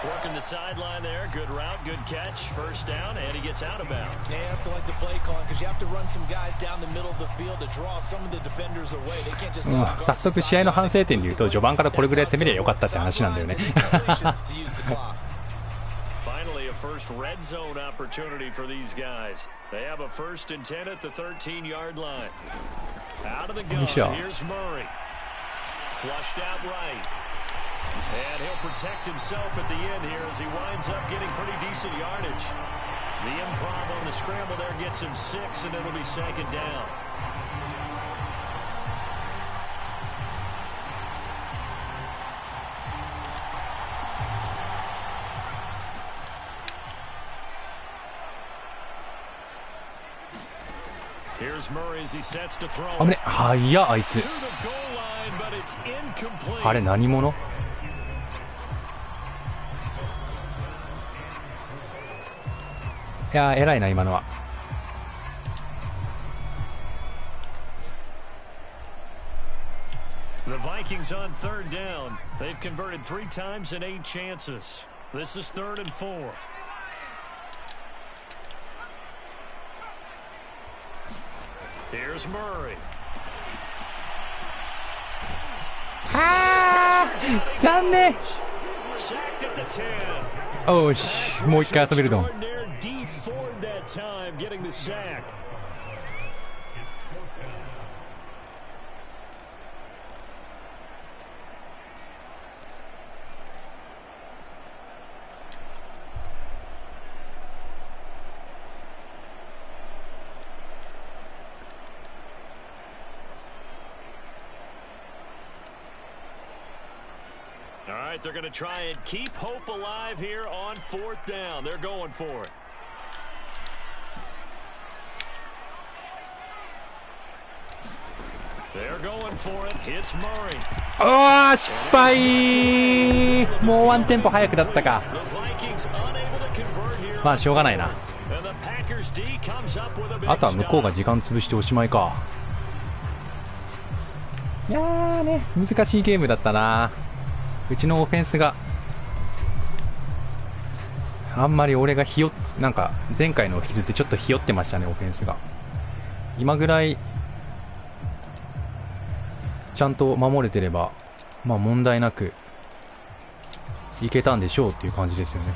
Working the sideline there. Good route, good catch. 1st down, and he gets out of bounds. Yeah, you have to like the play calling because you have to run some guys down the middle of the field to draw some of the defenders away. They can't just. 早速試合の反省点で言うと序盤からこれぐらい攻めりゃよかったって話なんだよね。Finally, a first red zone opportunity for these guys. They have a 1st and 10 at the 13-yard line. Out of the gun, here's Murray. Flushed out right. And he'll protect himself at the end here as he winds up getting pretty decent yardage. The improv on the scramble there gets him 6, and it'll be 2nd down. あぶね、早っあいつ。あれ何者？いやー偉いな今のは。The Vikings on third down. They've converted 3 times in 8 chances. This is 3rd and 4. Here's Murray. 残念。 Sacked at the 10. おーし、もう一回遊べるの。D Ford that time getting the sack. All right, they're going to try and keep hope alive here on 4th down. They're going for it. They're going for it. It's Murray. ああ失敗。もうワンテンポ早くだったか。まあしょうがないな。あとは向こうが時間潰しておしまいか。いやーね、難しいゲームだったな。うちのオフェンスがあんまり俺がなんか前回の引きずってちょっとひよってましたね。オフェンスが今ぐらいちゃんと守れてればまあ問題なくいけたんでしょうっていう感じですよね。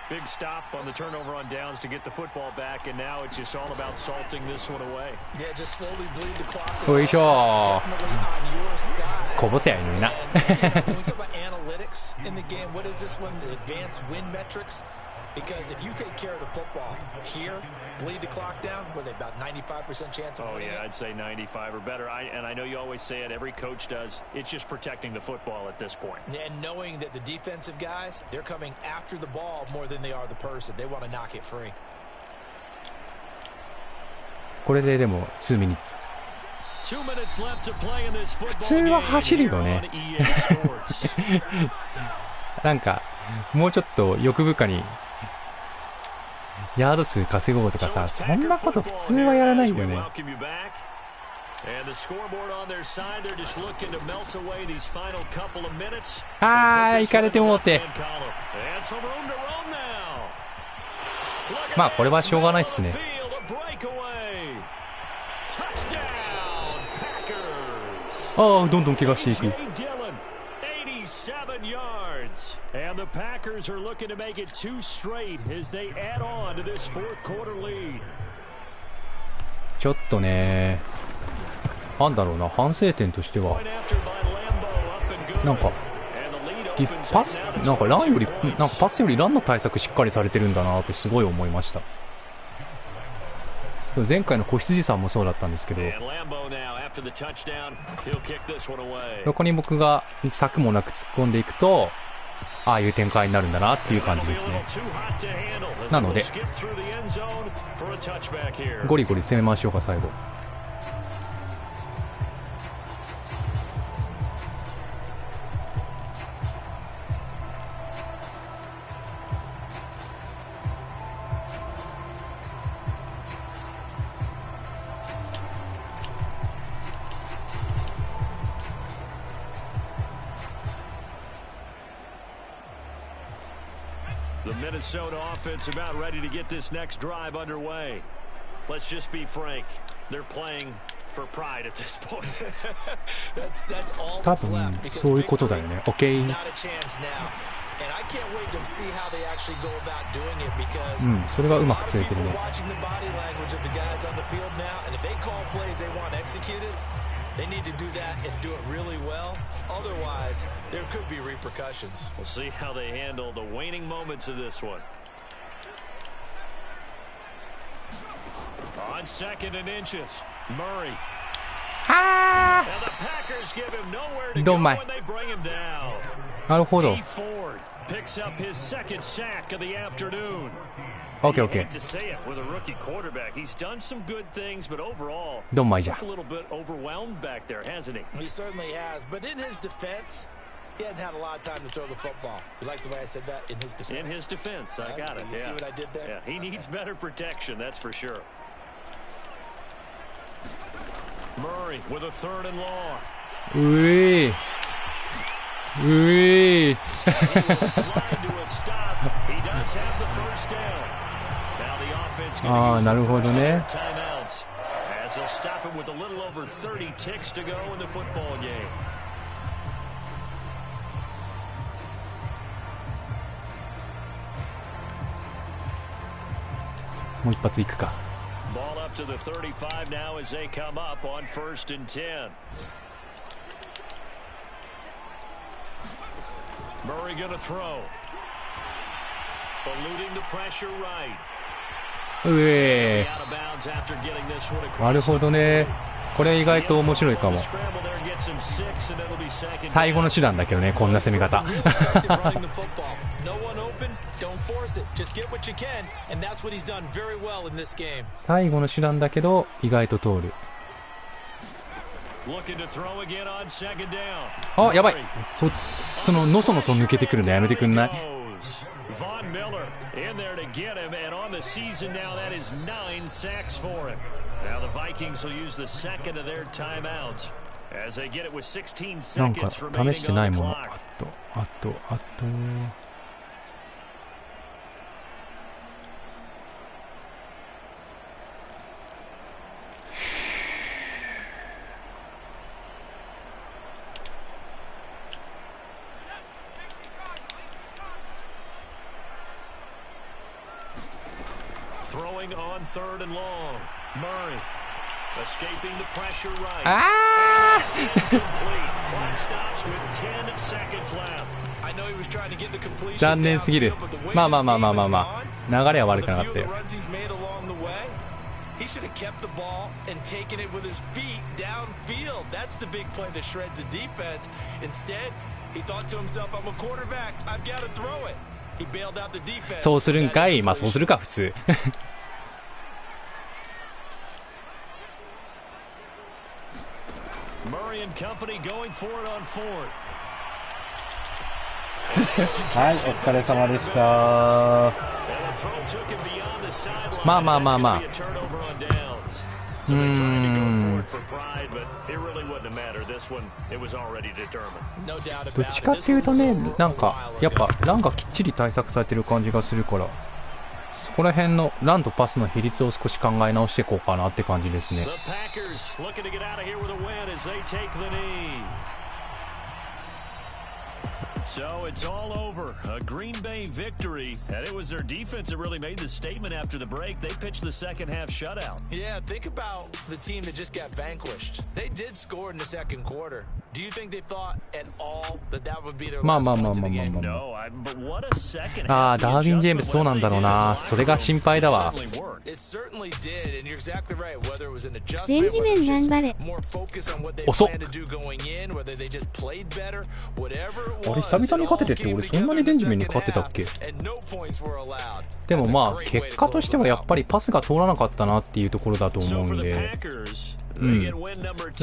Big stop on the turnover on downs to get the football back, and now it's just all about salting this one away. Yeah, just slowly bleed the clock. よいしょ。 Definitely on your side. こぼせやいいのにな。 When we talk about analytics in the game, what is this one? Advanced win metrics? Because if you take care of the football here, bleed the clock down, were they about 95% chance of winning? Oh, yeah, I'd say 95 or better. And I know you always say it, every coach does. It's just protecting the football at this point. And knowing that the defensive guys, they're coming after the ball more than they are the person. They want to knock it free. これででも2ミニッツ。 2 minutes left to play in this 普 football 通は game 走る here よ on ね。 EA Sports. なんかもうちょっと欲深にヤード数稼ごうとかさ、そんなこと普通はやらないよね。 And the scoreboard on their side, they're just looking to melt away these final couple of minutes. あー、行かれてもうて。 And some room to roam now. まあこれはしょうがないっすね。 Field, a breakaway. Touchdown, Packers. ああ、どんどん怪我していく。 J. Dillon, 87 yards. And the Packers are looking to make it 2 straight as they add on to this 4th quarter lead. ちょっとね、なんだろうな、反省点としては、なんかパス、なんかランより、なんかパスよりランの対策しっかりされてるんだなってすごい思いました。前回の子羊さんもそうだったんですけど、そこに僕が策もなく突っ込んでいくと、ああいう展開になるんだなっていう感じですね。なのでゴリゴリ攻めましょうか最後。The Minnesota offense about ready to get this next drive underway. Let's just be frank. They're playing for pride at this point. that's all 多 that's 分 left because そういうことだよね。OK。 not a chance now. And I can't wait to see how they actually go about doing it because それがうまく釣れてるね。 watching the body language of the guys on the field now, and if they call plays they want executed, they need to do that and do it really well. Otherwise, there could be repercussions. We'll see how they handle the waning moments of this one. On 2nd and inches, Murray. And the Packers give him nowhere to go when they bring him down. なるほど。オッケーオッケー。ドンマイじゃ。He hadn't had a lot of time to throw the football. You like the way I said that? In his defense. In his defense, I got it. You see what I did there? Yeah, he needs better protection, that's for sure. Murray with a 3rd and long. うえー。 He will slide to a stop. He does have the first down. Now the offense going to use the first timeouts as they'll stop it with a little over 30 ticks to go in the football game. もう一発いくか。 Ball up to the 35 now as they come up on 1st and 10. Murray gonna throw. Eluding the pressure right. うえー。なるほどね。これ意外と面白いかも。最後の手段だけどね、こんな攻め方。最後の手段だけど意外と通る。あ、やばい。そののそのそ抜けてくるのやめてくんない？ Von Miller in there to get him, and on the season now, that is 9 sacks for him. Now the Vikings will use the second of their timeouts as they get it with 16 seconds remaining on the clock. あと。Throwing on 3rd and long. Murray escaping the pressure right. Clock stops with 10 seconds left. I know he was trying to get the completion. 残念すぎる。まあ。流れは悪くなかったよ。He should have kept the ball and taken it with his feet downfield. That's the big play that shreds the defense. Instead, he thought to himself, I'm a quarterback. I've got to throw it. そうするんかい。まあそうするか普通。はい、お疲れ様でした。まあ。どっちかっていうとね、なんかやっぱランがきっちり対策されてる感じがするから、そこら辺のランとパスの比率を少し考え直していこうかなって感じですね。So it's all over. A Green Bay victory. And it was their defense that really made the statement after the break. They pitched the second half shutout. Yeah, think about the team that just got vanquished. They did score in the second quarter. Do you think they thought at all that that would be their last point of the game? No, but what a second half. ああ、ダービン・ジェームスそうなんだろうな。それが心配だわ。It certainly did, and you're exactly right. Whether it was an adjustment, ベンジメン頑張れ。 more focus on what they plan to do going in, whether they just played better, whatever it was. 久々に勝ててって俺そんなにベンジメンに勝ってたっけ？でもまあ結果としてはやっぱりパスが通らなかったなっていうところだと思うんで、ラッ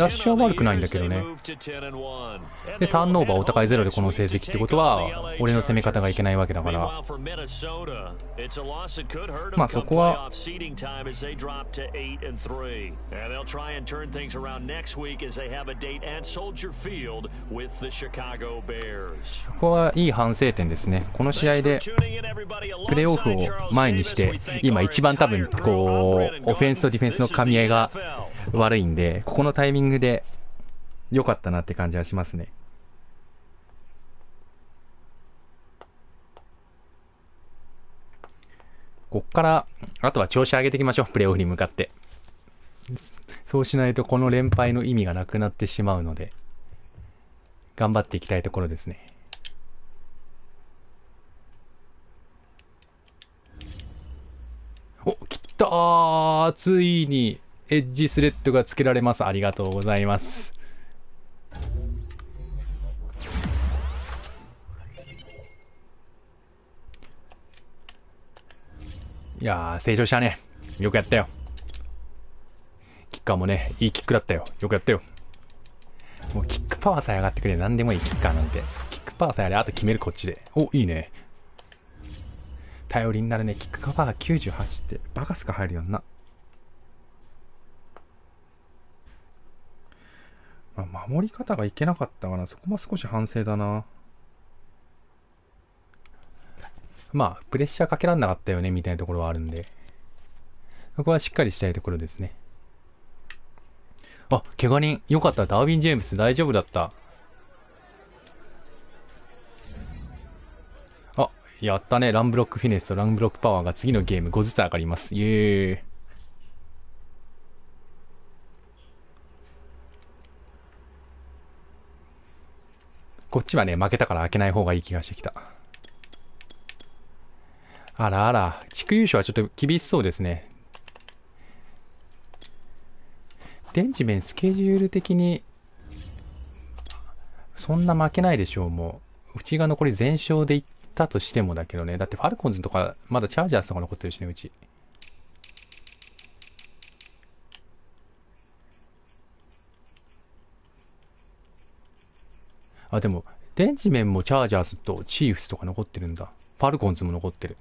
シュは悪くないんだけどね。でターンオーバーお互いゼロでこの成績ってことは俺の攻め方がいけないわけだから、まあそこはここはいい反省点ですね。この試合でプレーオフを前にして今一番多分こうオフェンスとディフェンスの噛み合いが悪いんで、ここのタイミングで良かったなって感じはしますね。こっからあとは調子上げていきましょう。プレーオフに向かって。そうしないとこの連敗の意味がなくなってしまうので頑張っていきたいところですね。お、来たー。ついにエッジスレッドがつけられます。ありがとうございます。いやー、成長したね。よくやったよ。キッカーもね、いいキックだったよ。よくやったよ。もうキックパワーさえ上がってくれ。なんでもいい、キッカーなんて。キックパワーさえあれ、あと決めるこっちで。お、いいね。頼りになるね。キックパワー98って、バカすか入るよな。まあ、守り方がいけなかったかな。そこも少し反省だな。まあ、プレッシャーかけらんなかったよね、みたいなところはあるんで。そこはしっかりしたいところですね。あ、怪我人。よかった。ダーウィン・ジェームス大丈夫だった。あ、やったね。ランブロックフィネスとランブロックパワーが次のゲーム5ずつ上がります。イエーイ。こっちはね、負けたから開けない方がいい気がしてきた。あらあら、地区優勝はちょっと厳しそうですね。デンジメンスケジュール的にそんな負けないでしょう。もううちが残り全勝でいったとしてもだけどね。だってファルコンズとかまだチャージャーズとか残ってるしね、うち。あ、でもデンジメンもチャージャーズとチーフスとか残ってるんだ。ファルコンズも残ってる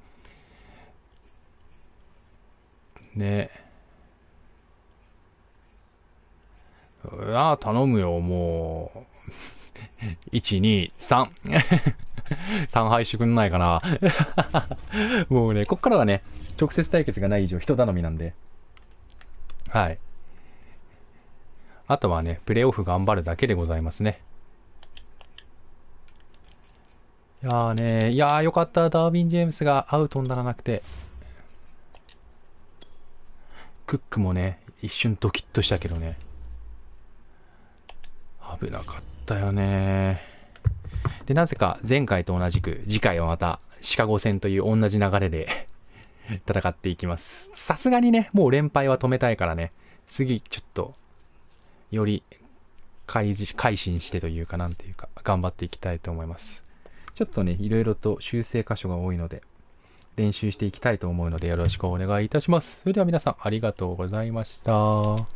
ね。ああ、頼むよ、もう。1、2、3。3敗してくんないかな。もうね、こっからはね、直接対決がない以上、人頼みなんで。はい。あとはね、プレイオフ頑張るだけでございますね。いやーね、いやーよかった。ダービン・ジェームスがアウトにならなくて。クックもね、一瞬ドキッとしたけどね。危なかったよね。で、なぜか前回と同じく次回はまたシカゴ戦という同じ流れで戦っていきます。さすがにね、もう連敗は止めたいからね、次ちょっとより改心してというかなんていうか頑張っていきたいと思います。ちょっとね、いろいろと修正箇所が多いので練習していきたいと思うのでよろしくお願いいたします。それでは皆さんありがとうございました。